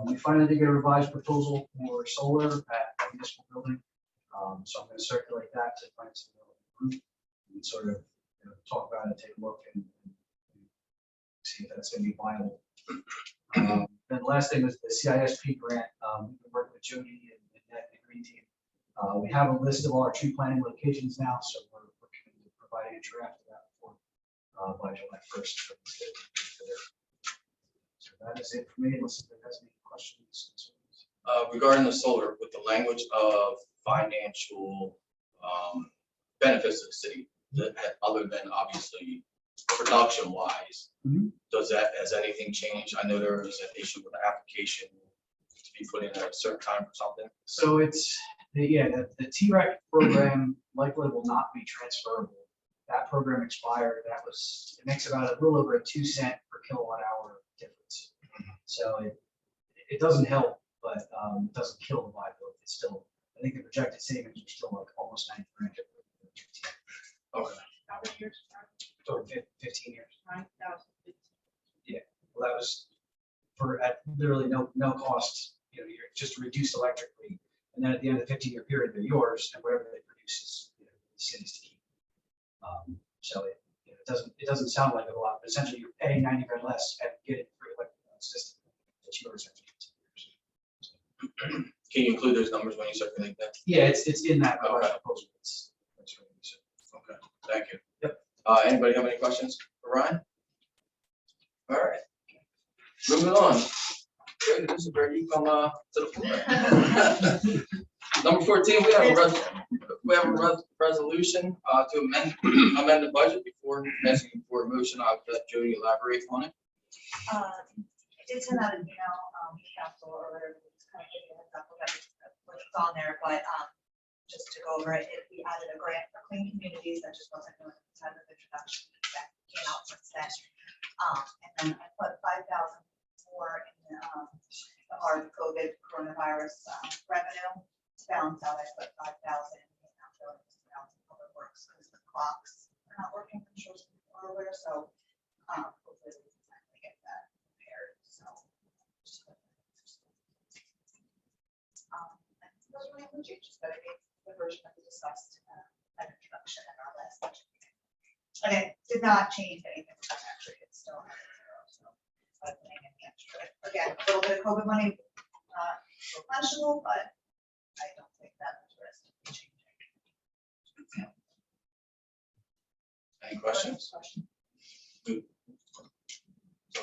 We finally did get a revised proposal for solar at the municipal building. So I'm going to circulate that to find some group and sort of talk about it, take a look, and see if that's going to be viable. Then the last thing was the CISP grant. We've been working with Jody and Net and the Green Team. We have a list of all our tree planting locations now, so we're committed to providing a draft of that before by July 1st. So that is it for me, unless there has any questions. Regarding the solar, with the language of financial benefits to the city, other than obviously production wise, has anything changed? I know there was an issue with the application to be put in at a certain time or something. So it's, the TREC program likely will not be transferable. That program expired. It makes about a little over a 2 cent per kilowatt hour difference. So it doesn't help, but it doesn't kill the viability. It's still, I think the projected savings are still like almost 90 grand. Okay. How many years? So 15 years. 9,000. Well, that was for at literally no cost. You're just reduced electrically, and then at the end of the 15-year period, they're yours, and whatever they produce is the city's to keep. So it doesn't sound like a lot, but essentially you're paying 90 grand less and getting free electric system. It's yours after 15 years. Can you include those numbers when you circulate that? Yeah, it's in that Okay. proposal. That's right. Okay, thank you. Yep. Anybody have any questions for Ryan? All right. Moving on. Great, this is where you come to the floor. Number 14, we have a resolution to amend the budget. Before asking for a motion, I'll let Jody elaborate on it. I did send out an email, council, or whatever, just kind of giving you a heads up of what's on there, but just to go over it, we added a grant for clean communities that just wasn't known at the time of introduction, that came out since then. And then I put 5,000 more in our COVID coronavirus revenue to balance out. I put 5,000 in public works because the clocks are not working for sure earlier, so hopefully we can finally get that repaired. So those were the changes that I made the version that we discussed at introduction in our last budget meeting. And it did not change anything actually. It's still at 0, so I'm putting in the extra. Again, a little bit of COVID money, not so questionable, but I don't think that was risk of changing. Any questions? Someone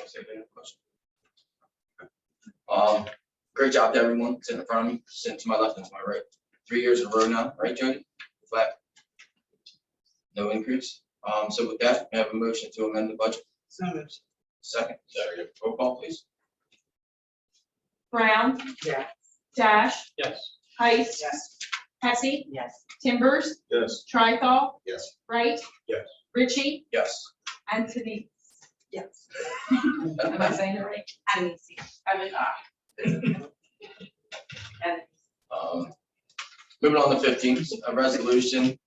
say they have a question? Great job to everyone sitting in front of me, sitting to my left and to my right. 3 years in a row now, right, Jody? Flat. No increase. So with that, I have a motion to amend the budget. So moved. Second, roll call, please. Brown, Yeah. Dash, Yes. Heiss, Yes. Hesse, Yes. Timbers, Yes. Trithol, Yes. Wright, Yes. Ritchie, Yes. Anthony, Yes. am I saying it right? And I mean, and Moving on to 15, a resolution.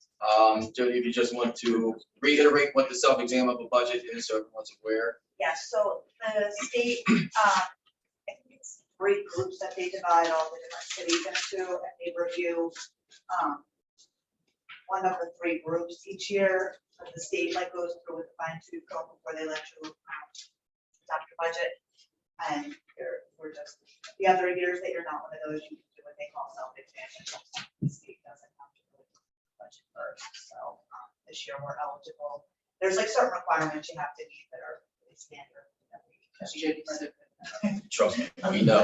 Jody, if you just want to reiterate what the self-exam of a budget is, so everyone's aware. Yes, so the state, I think it's 3 groups that they divide all the different cities into, and they review one of the 3 groups each year. But the state like goes through with the fine tooth comb before they let you adopt your budget. And we're just, the other years that you're not one of those, you can do what they call self-examination. The state doesn't have to do the budget first, so this year we're eligible. There's like certain requirements you have to meet that are pretty standard. that we- As Judy said. Trust me, we know.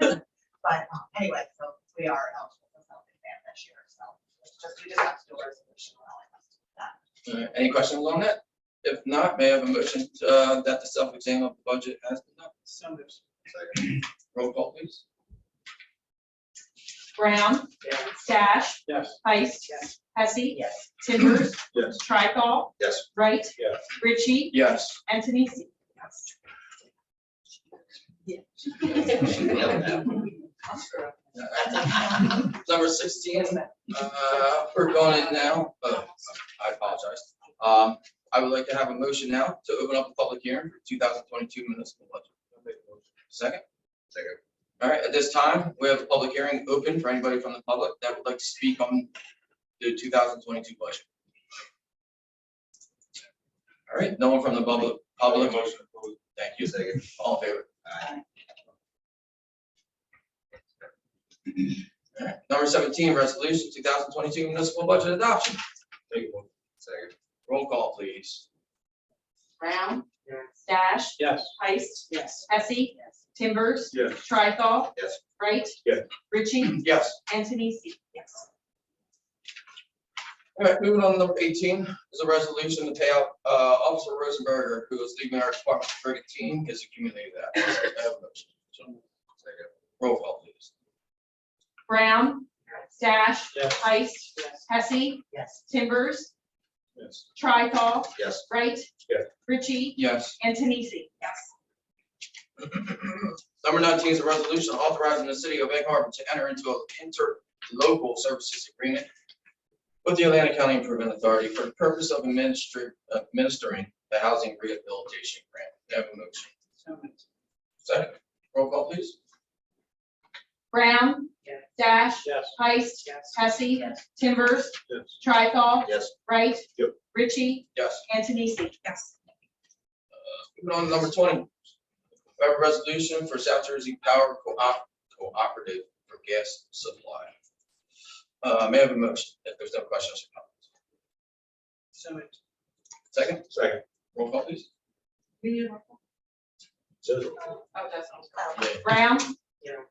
But anyway, so we are eligible for self-exam this year, so it's just, we just have to do a resolution allowing us to do that. Any questions on that? If not, may I have a motion that the self-exam of the budget has been done? So moved. Roll call, please. Brown, Stash, Yes. Heist, Yes. Hesse, Yes. Timbers, Yes. Tricol, Yes. Wright, Yes. Ritchie, Yes. and Denise. Number 16, we're going in now. I apologize. I would like to have a motion now to open up a public hearing for 2022 municipal budget. Second? Second. All right, at this time, we have a public hearing open for anybody from the public that would like to speak on the 2022 budget. All right, no one from the public. Motion approved. Thank you. Second. All in favor? Aye. All right, number 17, resolution 2022 municipal budget adoption. Take one. Second. Roll call, please. Brown, Stash, Yes. Heist, Yes. Hesse, Timbers, Yes. Tricol, Yes. Wright, Yes. Ritchie, Yes. and Denise. Yes. All right, moving on to number 18 is a resolution to pay out Officer Rosenberger, who is leaving our department for 13, is accumulated that. I have a motion. Second. Roll call, please. Brown, Stash, Yes. Heist, Hesse, Yes. Timbers, Yes. Tricol, Yes. Wright, Yes. Ritchie, Yes. and Denise. Yes. Number 19 is a resolution authorizing the city of Egg Harbor to enter into an interlocal services agreement with the Atlantic County Improvement Authority for the purpose of administering the housing rehabilitation grant. May I have a motion? So moved. Second. Roll call, please. Brown, Yes. Stash, Yes. Heist, Yes. Hesse, Timbers, Yes. Tricol, Yes. Wright, Yep. Ritchie, Yes. and Denise. Yes. Moving on to number 20. We have a resolution for South Jersey Power Cooperative for gas supply. May I have a motion if there's no questions or comments? So moved. Second. Second. Roll call, please. Oh, that sounds good. Yeah. Brown,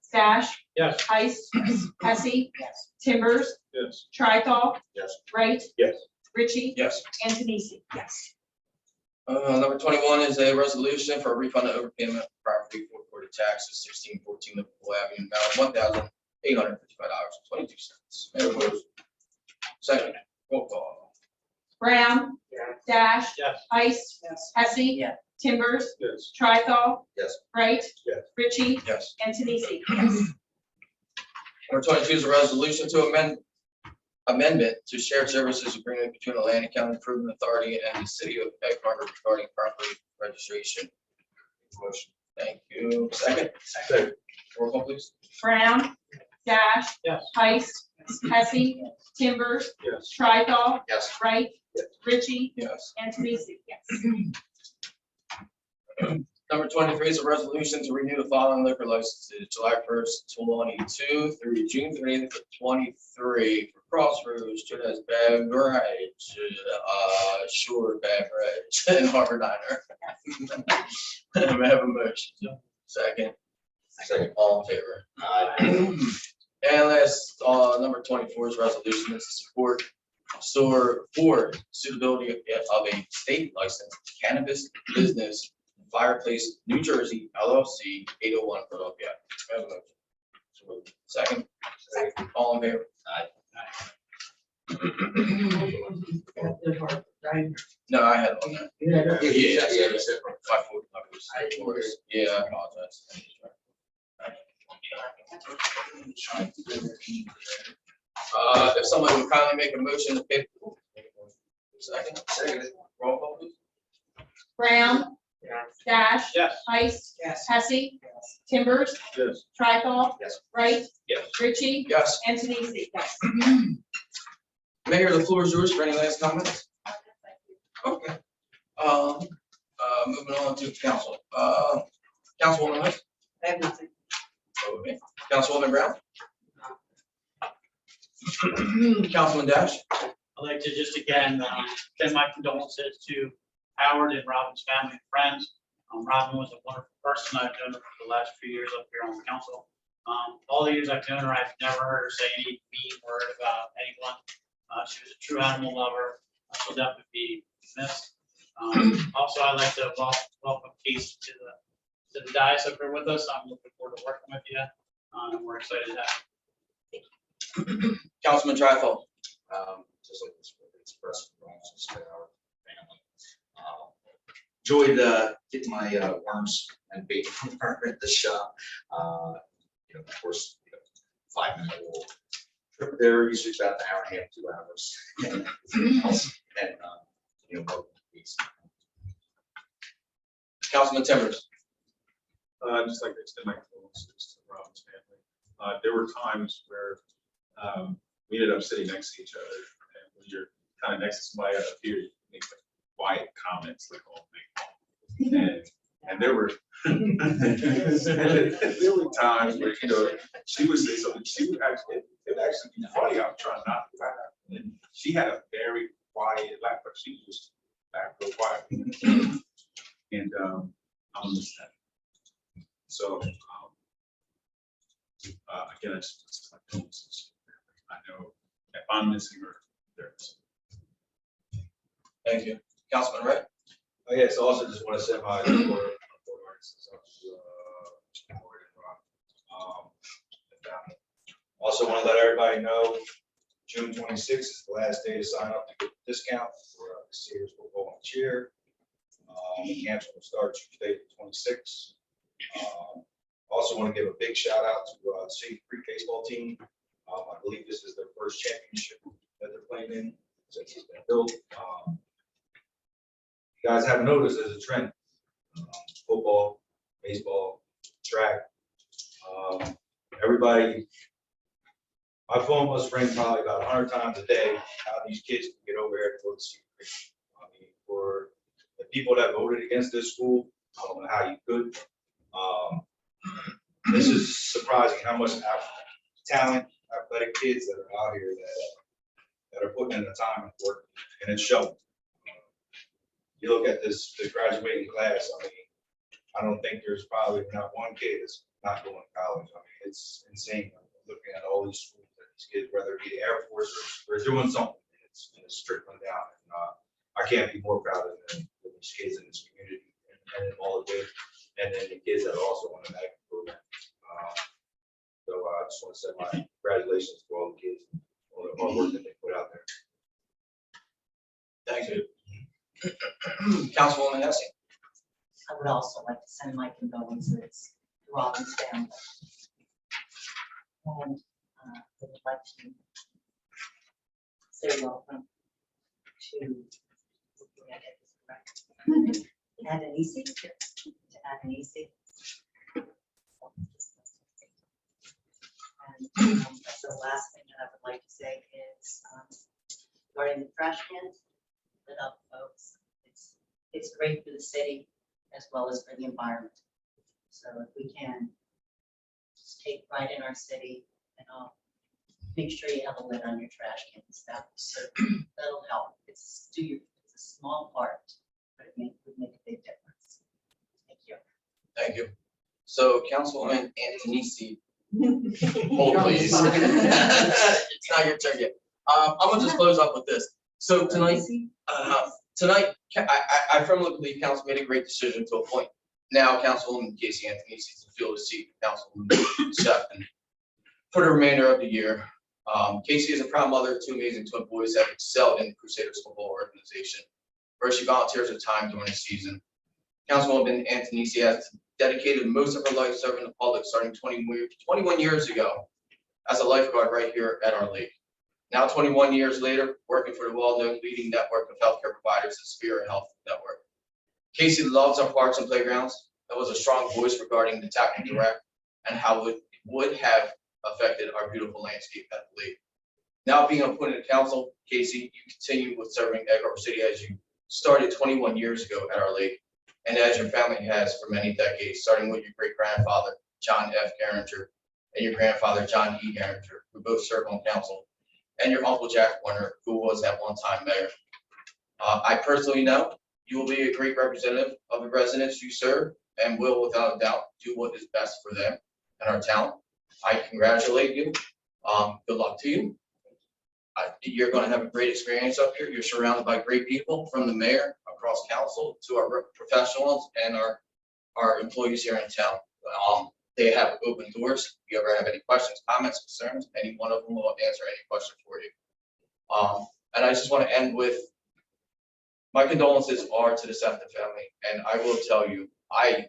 Stash, Yes. Heist, Hesse, Timbers, Yes. Tricol, Yes. Wright, Yes. Ritchie, Yes. and Denise. Yes. Number 21 is a resolution for a refund of overpayment of property for recorded taxes, 1614 Liverpool Avenue, amount of $1,855.22. May I have a motion? Second. Roll call. Brown, Stash, Yes. Heist, Yes. Hesse, Yeah. Timbers, Yes. Tricol, Yes. Wright, Yes. Ritchie, Yes. and Denise. Number 22 is a resolution to amendment to shared services agreement between Atlantic County Improvement Authority and the city of Egg Harbor regarding property registration. Motion. Thank you. Second. Second. Roll call, please. Brown, Stash, Yes. Heist, Hesse, Timbers, Yes. Tricol, Yes. Wright, Ritchie, Yes. and Denise. Yes. Number 23 is a resolution to renew the following liquor licenses, July 1st, 22 through June 30th, 23 for Crossroads, Jodas Beverage, Shore Beverage, and Harbor Diner. May I have a motion? Second. Second. All in favor? Aye. And last, number 24 is resolution to support for suitability of a state licensed cannabis business, Fireplace, New Jersey, LLC, 801 Philadelphia. May I have a motion? Second. All in favor? Aye. No, I had on that. Yeah, that's it. 5:45. Yeah, I apologize. If someone would kindly make a motion to pay. Second. Roll call, please. Brown, Dash, Yes. Heiss, Yes. Hesse, Timbers, Yes. Tricol, Yes. Wright, Yes. Ritchie, Yes. Antonisi. Yes. Mayor, the floor is yours for any last comments. Okay. Moving on to council. Councilwoman West. I have nothing. Okay. Councilwoman Brown. Councilman Dash. I'd like to just again, send my condolences to Howard and Robin's family and friends. Robin was a wonderful person. I've known her for the last few years up here on the council. All the years I've known her, I've never heard her say any mean word about anyone. She was a true animal lover. She'll definitely be missed. Also, I'd like to welcome Casey to the dais up here with us. I'm looking forward to working with you. We're excited to have Councilman Trifle. Just like this, express condolences to our family. Enjoyed getting my worms and bait from her at the shop. Of course, 5-minute little trip there, usually about an hour and a half, 2 hours. And both these. Councilman Timbers. Just like to extend my condolences to Robin's family. There were times where we ended up sitting next to each other, and when you're kind of next to somebody up here, you make like quiet comments like, "Oh, big." And there were times where she would say something. She would actually, it would actually be funny. I'm trying not to laugh. And she had a very quiet laugh, but she was just laugh real quiet. And I'm just that. So again, it's my condolences. I know if I'm missing her, there's. Thank you. Councilman Ray. Oh, yes, also just want to send my support also want to let everybody know, June 26th is the last day to sign up to get the discount for the Sears football and cheer. Camps will start Tuesday the 26th. Also want to give a big shout out to the City Creek baseball team. I believe this is their first championship that they're playing in since it's been built. You guys haven't noticed there's a trend. Football, baseball, track. Everybody, my phone must ring probably about 100 times a day how these kids can get over here to go to Cedar Creek. I mean, for the people that voted against this school, I don't know how you could. This is surprising how much talent, athletic kids that are out here that are putting in the time and work, and it's showing. You look at the graduating class, I mean, I don't think there's probably not one kid that's not going to college. I mean, it's insane. Looking at all these schools that these kids, whether it be the Air Force or doing something, it's trickling down. And I can't be more proud of these kids in this community and all the way, and then the kids that are also on the medical program. So I just want to send my congratulations to all the kids and all the hard work that they put out there. Thank you. Councilwoman Hesse. I would also like to send my condolences to Robin's family. And I would like to say welcome to Adenisi, to Adenisi. And the last thing that I would like to say is regarding the trash cans, lit up, folks. It's great for the city as well as for the environment. So if we can just take pride in our city and make sure you have a lid on your trash cans. That'll help. It's a small part, but it would make a big difference. Thank you. Thank you. So Councilwoman Antonisi, hold please. It's not your turn yet. I'm gonna just close up with this. So tonight, I firmly believe council made a great decision to appoint now Councilwoman Casey Antonisi to fill the seat of Councilwoman Chef and for the remainder of the year. Casey is a proud mother of two amazing twin boys that excelled in the Crusaders football organization, where she volunteers her time during the season. Councilwoman Antonisi has dedicated most of her life serving the public, starting 21 years ago as a lifeguard right here at our lake. Now 21 years later, working for the well-known leading network of healthcare providers, the Spirit Health Network. Casey loves our parks and playgrounds and was a strong voice regarding the Tappan Direct and how it would have affected our beautiful landscape at the lake. Now being appointed to council, Casey, you continue with serving Egg Harbor City as you started 21 years ago at our lake, and as your family has for many decades, starting with your great-grandfather, John F. Garinger, and your grandfather, John E. Garinger, who both served on council, and your uncle, Jack Warner, who was at one time mayor. I personally know you will be a great representative of the residents you serve and will, without a doubt, do what is best for them and our town. I congratulate you. Good luck to you. You're going to have a great experience up here. You're surrounded by great people, from the mayor across council to our professionals and our employees here in town. They have open doors. If you ever have any questions, comments, concerns, any one of them will answer any question for you. And I just want to end with my condolences are to the Sefton family, and I will tell you, I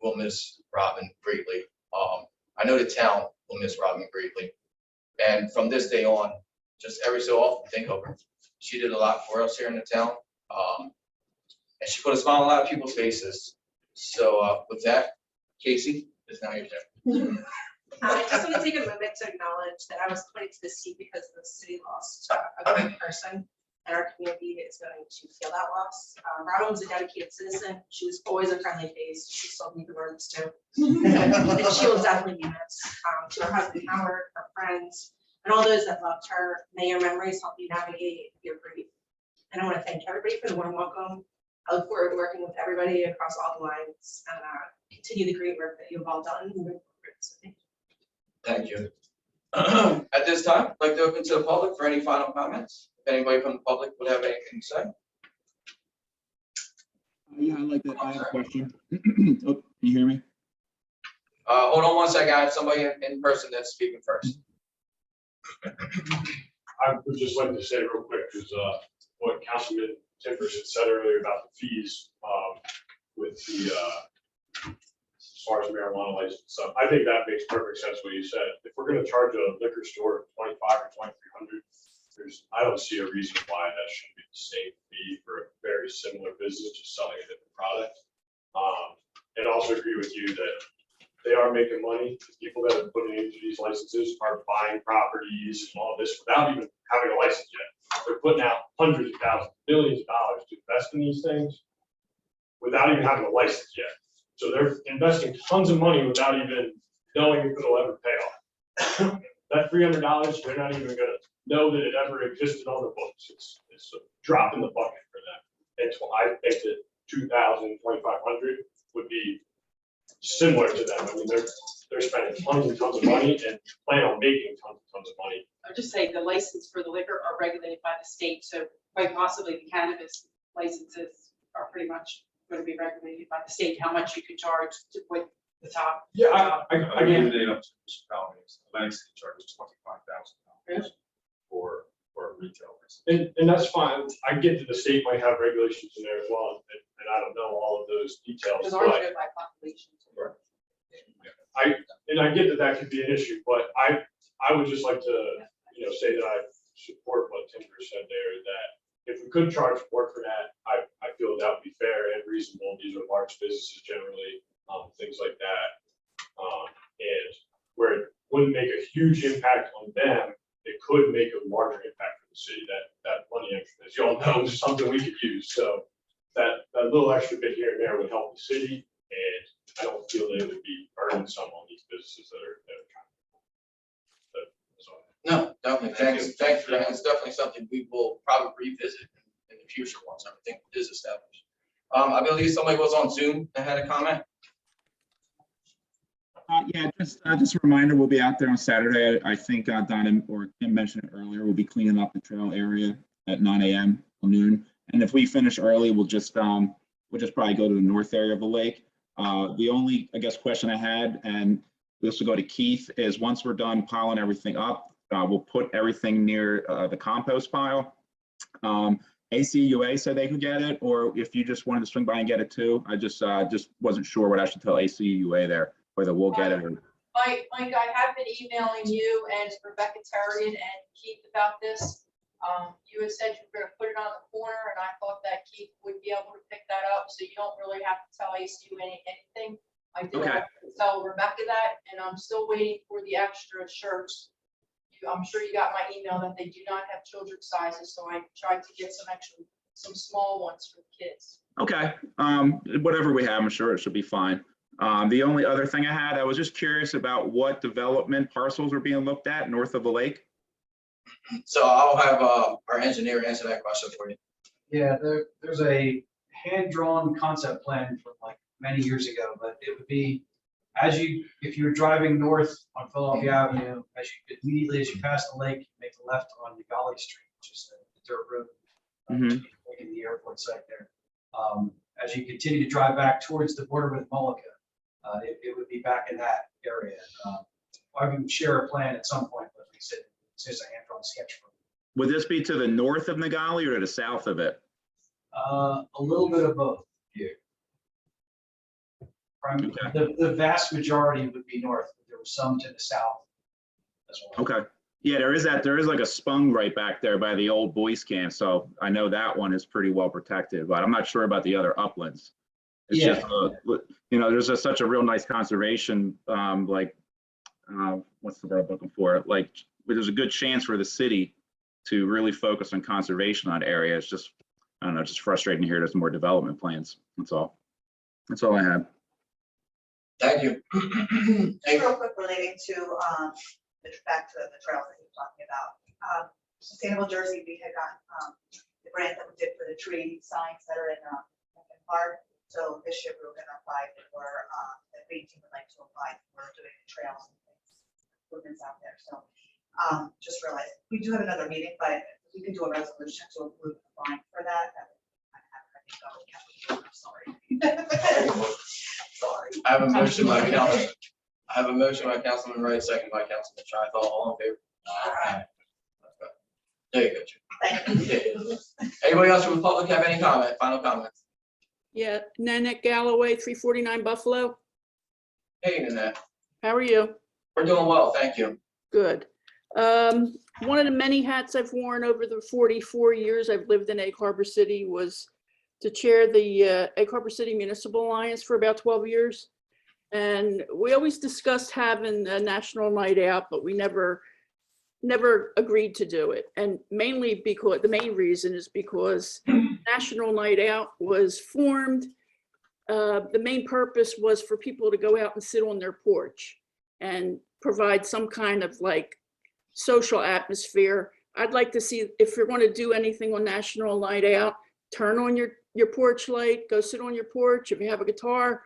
will miss Robin greatly. I know the town will miss Robin greatly. And from this day on, just every so often think of her. She did a lot for us here in the town. And she put a smile on a lot of people's faces. So with that, Casey, it's now your turn. I just want to take a moment to acknowledge that I was appointed to this seat because the city lost a great person, and our community is going to feel that loss. Robin was a dedicated citizen. She was always a friendly face. She told me the words too. And she will definitely be missed. To her husband Howard, her friends, and all those that loved her, may your memories help you navigate your grief. And I want to thank everybody for the warm welcome. I look forward to working with everybody across all the lines and continue the great work that you've all done. Thank you. At this time, I'd like to open to the public for any final comments. If anybody from the public would have anything to say. Yeah, I have a question. Oh, can you hear me? Hold on one second. I have somebody in person that's speaking first. I would just like to say real quick, because what Councilman Timbers had said earlier about the fees with the as far as marijuana license stuff, I think that makes perfect sense what you said. If we're going to charge a liquor store $2,500 or $2,300, I don't see a reason why that shouldn't be the same fee for a very similar business just selling a different product. And also agree with you that they are making money. The people that are putting into these licenses are buying properties and all this without even having a license yet. They're putting out hundreds of thousands, millions of dollars to invest in these things without even having a license yet. So they're investing tons of money without even knowing if it'll ever pay off. That $300, they're not even gonna know that it ever existed on the books. It's a drop in the bucket for them. And so I think that $2,000, $2,500 would be similar to them. I mean, they're spending tons and tons of money and plan on making tons and tons of money. I would just say the license for the liquor are regulated by the state, so quite possibly the cannabis licenses are pretty much going to be regulated by the state, how much you can charge to with the top. Yeah, I gave the data up to municipalities. Atlantic City charges $25,000 for retailers. And that's fine. I get that the state might have regulations in there as well, and I don't know all of those details. Because ours But go by population. I get that that could be an issue, but I would just like to, say that I support what Timber said there, that if we could charge more for that, I feel that would be fair and reasonable. These are large businesses generally, things like that. And where it wouldn't make a huge impact on them, it could make a larger impact for the city. That money, as you all know, is something we could use. So that little extra bit here and there would help the city, and I don't feel that it would be burdening some on these businesses that are trying. That's all. No, definitely. Thanks for that. It's definitely something we will probably revisit in the future once everything is established. I believe somebody was on Zoom that had a comment. Yeah, just a reminder, we'll be out there on Saturday. I think Donna or Tim mentioned it earlier. We'll be cleaning up the trail area at 9 a.m. till noon. And if we finish early, we'll just probably go to the north area of the lake. The only, I guess, question I had, and this will go to Keith, is once we're done piling everything up, we'll put everything near the compost pile. ACUA said they could get it, or if you just wanted to swing by and get it too. I just wasn't sure what I should tell ACUA there, whether we'll get it or. Mike, I have been emailing you and Rebecca Terrian and Keith about this. You had said you were gonna put it on the corner, and I thought that Keith would be able to pick that up, so you don't really have to tell ACU anything. I did Okay. tell Rebecca that, and I'm still waiting for the extra shirts. I'm sure you got my email that they do not have children's sizes, so I tried to get some small ones for the kids. Okay, whatever we have, I'm sure it should be fine. The only other thing I was just curious about what development parcels are being looked at north of the lake. So I'll have our engineer answer that question for you. Yeah, there's a hand-drawn concept plan from like many years ago, but it would be if you're driving north on Philadelphia Avenue, immediately as you pass the lake, you make a left on Ugali Street, which is the dirt road in the airport site there. As you continue to drive back towards the border with Mullica, it would be back in that area. I can share a plan at some point, but like I said, it's just a hand-drawn sketch for Would this be to the north of Nagali or to the south of it? a little bit of both. Yeah. The vast majority would be north, but there was some to the south as well. Okay. Yeah, there is like a spung right back there by the old boys camp. So I know that one is pretty well protected, but I'm not sure about the other uplands. It's Yeah. just, there's such a real nice conservation, what's the word I'm looking for? Like, there's a good chance for the city to really focus on conservation on that area. It's just, I don't know, just frustrating to hear there's more development plans. That's all. That's all I had. Thank you. Just real quick relating to, back to the trails that you're talking about. Sustainable Jersey, we had gotten the grant that we did for the tree signs that are in Lincoln Park. So this year we were gonna apply for, the green team would like to apply for doing the trails and things, improvements out there. So just realized, we do have another meeting, but we can do a resolution to approve applying for that. I'm sorry. Sorry. I have a motion by Councilman Wright, second by Councilman Trauthoff. All in favor? Aye. There you go, Jim. Thank you. Anybody else from the public have any comment, final comments? Yeah, Nanette Galloway, 349 Buffalo. Hey, Nanette. How are you? We're doing well, thank you. Good. One of the many hats I've worn over the 44 years I've lived in Egg Harbor City was to chair the Egg Harbor City Municipal Alliance for about 12 years. And we always discussed having a national night out, but we never agreed to do it. And mainly because, the main reason is because National Night Out was formed. The main purpose was for people to go out and sit on their porch and provide some kind of like social atmosphere. I'd like to see, if you're going to do anything on National Night Out, turn on your porch light, go sit on your porch. If you have a guitar,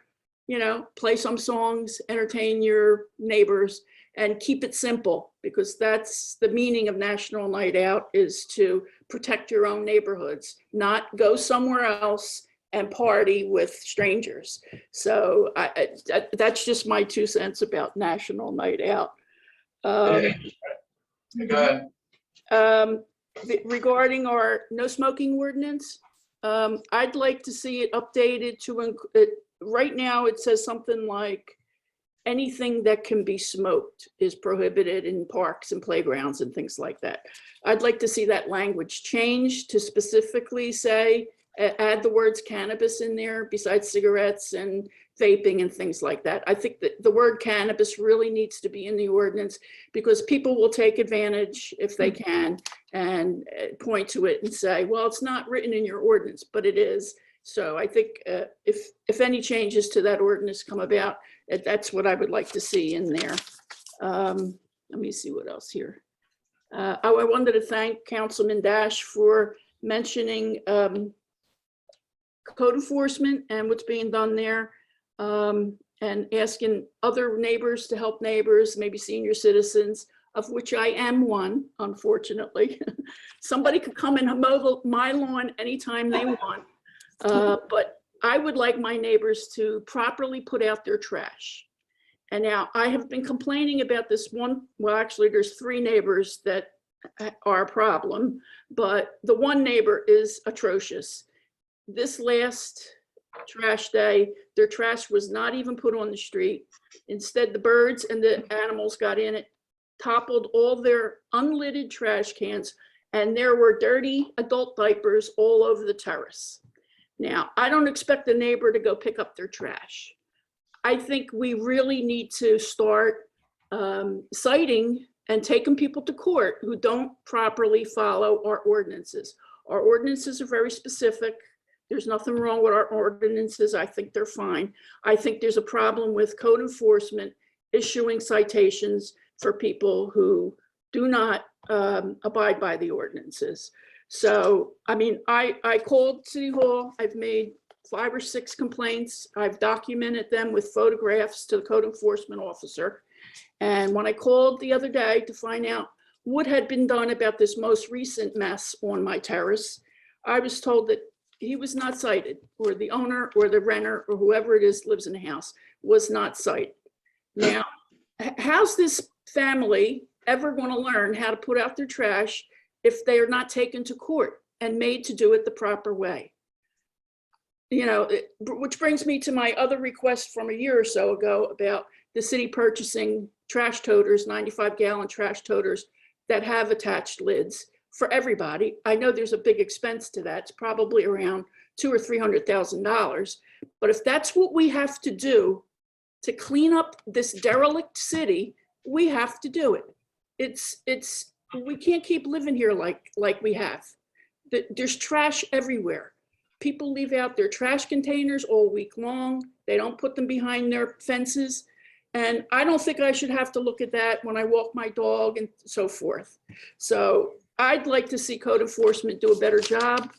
play some songs, entertain your neighbors, and keep it simple, because that's the meaning of National Night Out, is to protect your own neighborhoods, not go somewhere else and party with strangers. So that's just my 2 cents about National Night Out. Go ahead. Regarding our no smoking ordinance, I'd like to see it updated to, right now it says something like anything that can be smoked is prohibited in parks and playgrounds and things like that. I'd like to see that language changed to specifically say, add the words cannabis in there besides cigarettes and vaping and things like that. I think that the word cannabis really needs to be in the ordinance, because people will take advantage if they can and point to it and say, well, it's not written in your ordinance, but it is. So I think if any changes to that ordinance come about, that's what I would like to see in there. Let me see what else here. I wanted to thank Councilman Dash for mentioning code enforcement and what's being done there, and asking other neighbors to help neighbors, maybe senior citizens, of which I am one, unfortunately. Somebody could come and mow my lawn anytime they want. But I would like my neighbors to properly put out their trash. And now I have been complaining about this one, well, actually, there's 3 neighbors that are a problem, but the one neighbor is atrocious. This last trash day, their trash was not even put on the street. Instead, the birds and the animals got in it, toppled all their unlidded trash cans, and there were dirty adult diapers all over the terrace. Now, I don't expect the neighbor to go pick up their trash. I think we really need to start citing and taking people to court who don't properly follow our ordinances. Our ordinances are very specific. There's nothing wrong with our ordinances. I think they're fine. I think there's a problem with code enforcement issuing citations for people who do not abide by the ordinances. So, I mean, I called City Hall. I've made 5 or 6 complaints. I've documented them with photographs to the code enforcement officer. And when I called the other day to find out what had been done about this most recent mess on my terrace, I was told that he was not cited, or the owner or the renter or whoever it is lives in the house was not cited. Now, how's this family ever going to learn how to put out their trash if they are not taken to court and made to do it the proper way? You know, which brings me to my other request from a year or so ago about the city purchasing trash toters, 95-gallon trash toters that have attached lids for everybody. I know there's a big expense to that. It's probably around $200,000 or $300,000. But if that's what we have to do to clean up this derelict city, we have to do it. We can't keep living here like we have. There's trash everywhere. People leave out their trash containers all week long. They don't put them behind their fences. And I don't think I should have to look at that when I walk my dog and so forth. So I'd like to see code enforcement do a better job.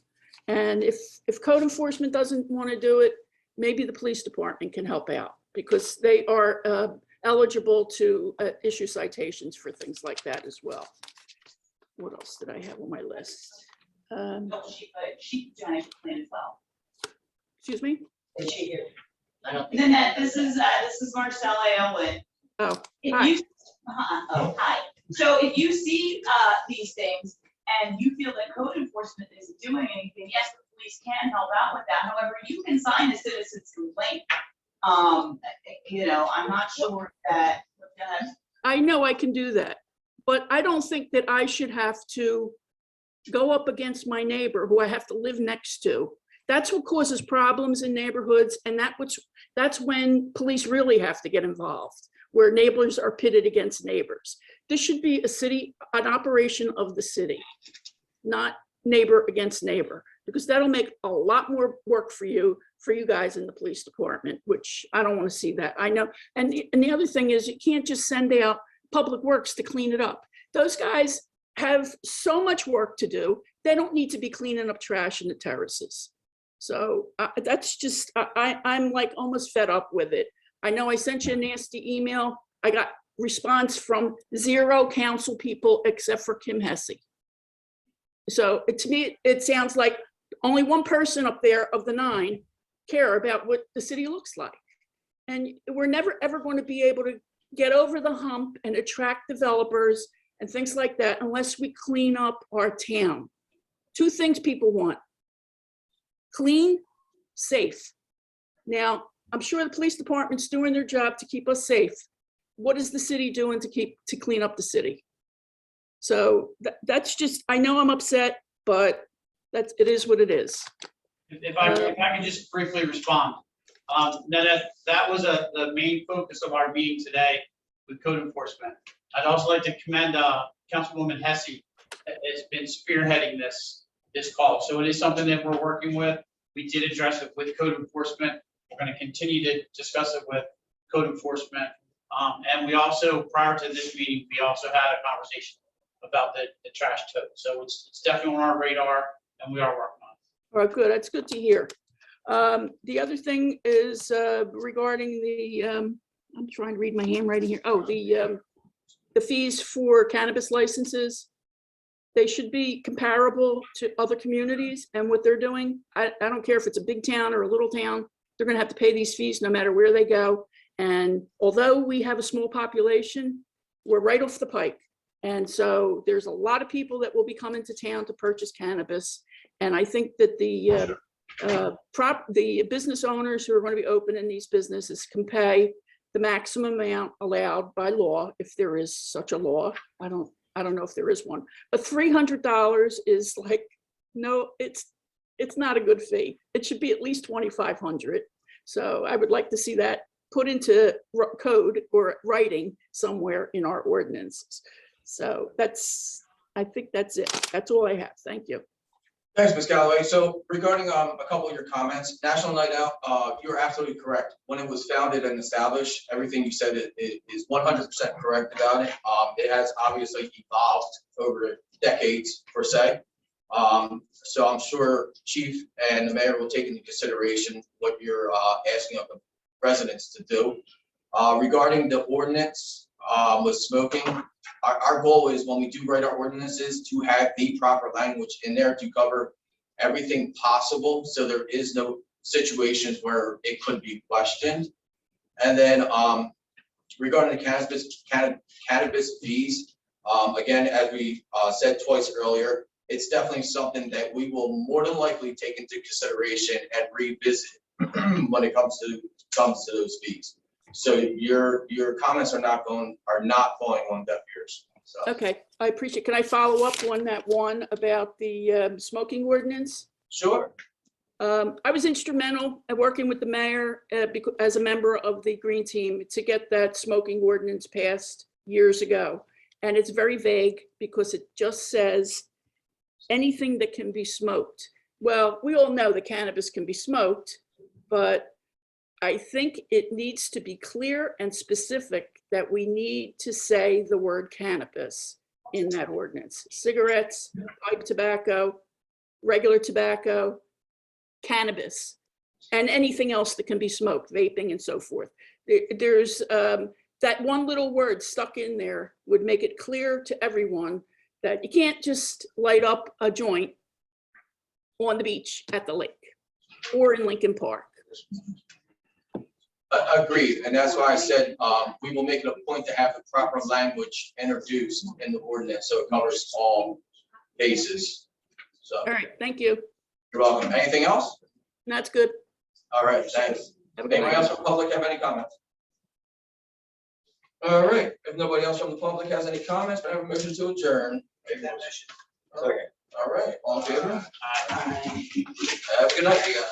And if code enforcement doesn't want to do it, maybe the police department can help out, because they are eligible to issue citations for things like that as well. What else did I have on my list? She joined us as well. Excuse me? Is she here? I don't think. Nanette, this is Marcella Elwood. Oh, If hi. you, oh, hi. So if you see these things and you feel that code enforcement isn't doing anything, yes, the police can help out with that. However, you can sign a citizen's complaint. You know, I'm not sure that. I know I can do that, but I don't think that I should have to go up against my neighbor who I have to live next to. That's what causes problems in neighborhoods, and that's when police really have to get involved, where neighbors are pitted against neighbors. This should be an operation of the city, not neighbor against neighbor, because that'll make a lot more work for you guys in the police department, which I don't want to see that. I know. And the other thing is, you can't just send out Public Works to clean it up. Those guys have so much work to do. They don't need to be cleaning up trash in the terraces. So that's just, I'm like almost fed up with it. I know I sent you a nasty email. I got response from 0 council people except for Kim Hesse. So to me, it sounds like only one person up there of the 9 care about what the city looks like. And we're never, ever going to be able to get over the hump and attract developers and things like that unless we clean up our town. 2 things people want: clean, safe. Now, I'm sure the police department's doing their job to keep us safe. What is the city doing to clean up the city? So that's just, I know I'm upset, but it is what it is. If I can just briefly respond. That was the main focus of our meeting today with code enforcement. I'd also like to commend Councilwoman Hesse that has been spearheading this call. So it is something that we're working with. We did address it with code enforcement. We're going to continue to discuss it with code enforcement. And we also, prior to this meeting, we also had a conversation about the trash tote. So it's definitely on our radar, and we are working on it. All right, good. That's good to hear. The other thing is regarding the, I'm trying to read my handwriting here. Oh, the fees for cannabis licenses. They should be comparable to other communities and what they're doing. I don't care if it's a big town or a little town. They're going to have to pay these fees no matter where they go. And although we have a small population, we're right off the pike. And so there's a lot of people that will be coming to town to purchase cannabis. And I think that the business owners who are going to be opening these businesses can pay the maximum amount allowed by law, if there is such a law. I don't know if there is one, but $300 is like, no, it's not a good fee. It should be at least $2,500. So I would like to see that put into code or writing somewhere in our ordinances. So I think that's it. That's all I have. Thank you. Thanks, Ms. Galloway. So regarding a couple of your comments, National Night Out, you're absolutely correct. When it was founded and established, everything you said is 100% correct about it. It has obviously evolved over decades per se. So I'm sure Chief and the Mayor will take into consideration what you're asking of the residents to do. Regarding the ordinance with smoking, our goal is when we do write our ordinances to have the proper language in there to cover everything possible. So there is no situations where it could be questioned. And then regarding the cannabis fees, again, as we said twice earlier, it's definitely something that we will more than likely take into consideration and revisit when it comes to those fees. So your comments are not falling on deaf ears. So. Okay, I appreciate. Can I follow up on that one about the smoking ordinance? Sure. I was instrumental at working with the mayor as a member of the Green Team to get that smoking ordinance passed years ago. And it's very vague because it just says anything that can be smoked. Well, we all know that cannabis can be smoked, but I think it needs to be clear and specific that we need to say the word cannabis in that ordinance. Cigarettes, pipe tobacco, regular tobacco, cannabis, and anything else that can be smoked, vaping and so forth. There's that one little word stuck in there would make it clear to everyone that you can't just light up a joint on the beach at the lake or in Lincoln Park. Agreed, and that's why I said we will make it a point to have the proper language introduced in the ordinance so it covers all bases. So, All right, thank you. you're welcome. Anything else? That's good. All right, thanks. Have a good Anyone night. else from the public have any comments? All right, if nobody else from the public has any comments, I have a motion to adjourn. Okay. All right, all in favor? Have a good night, you guys.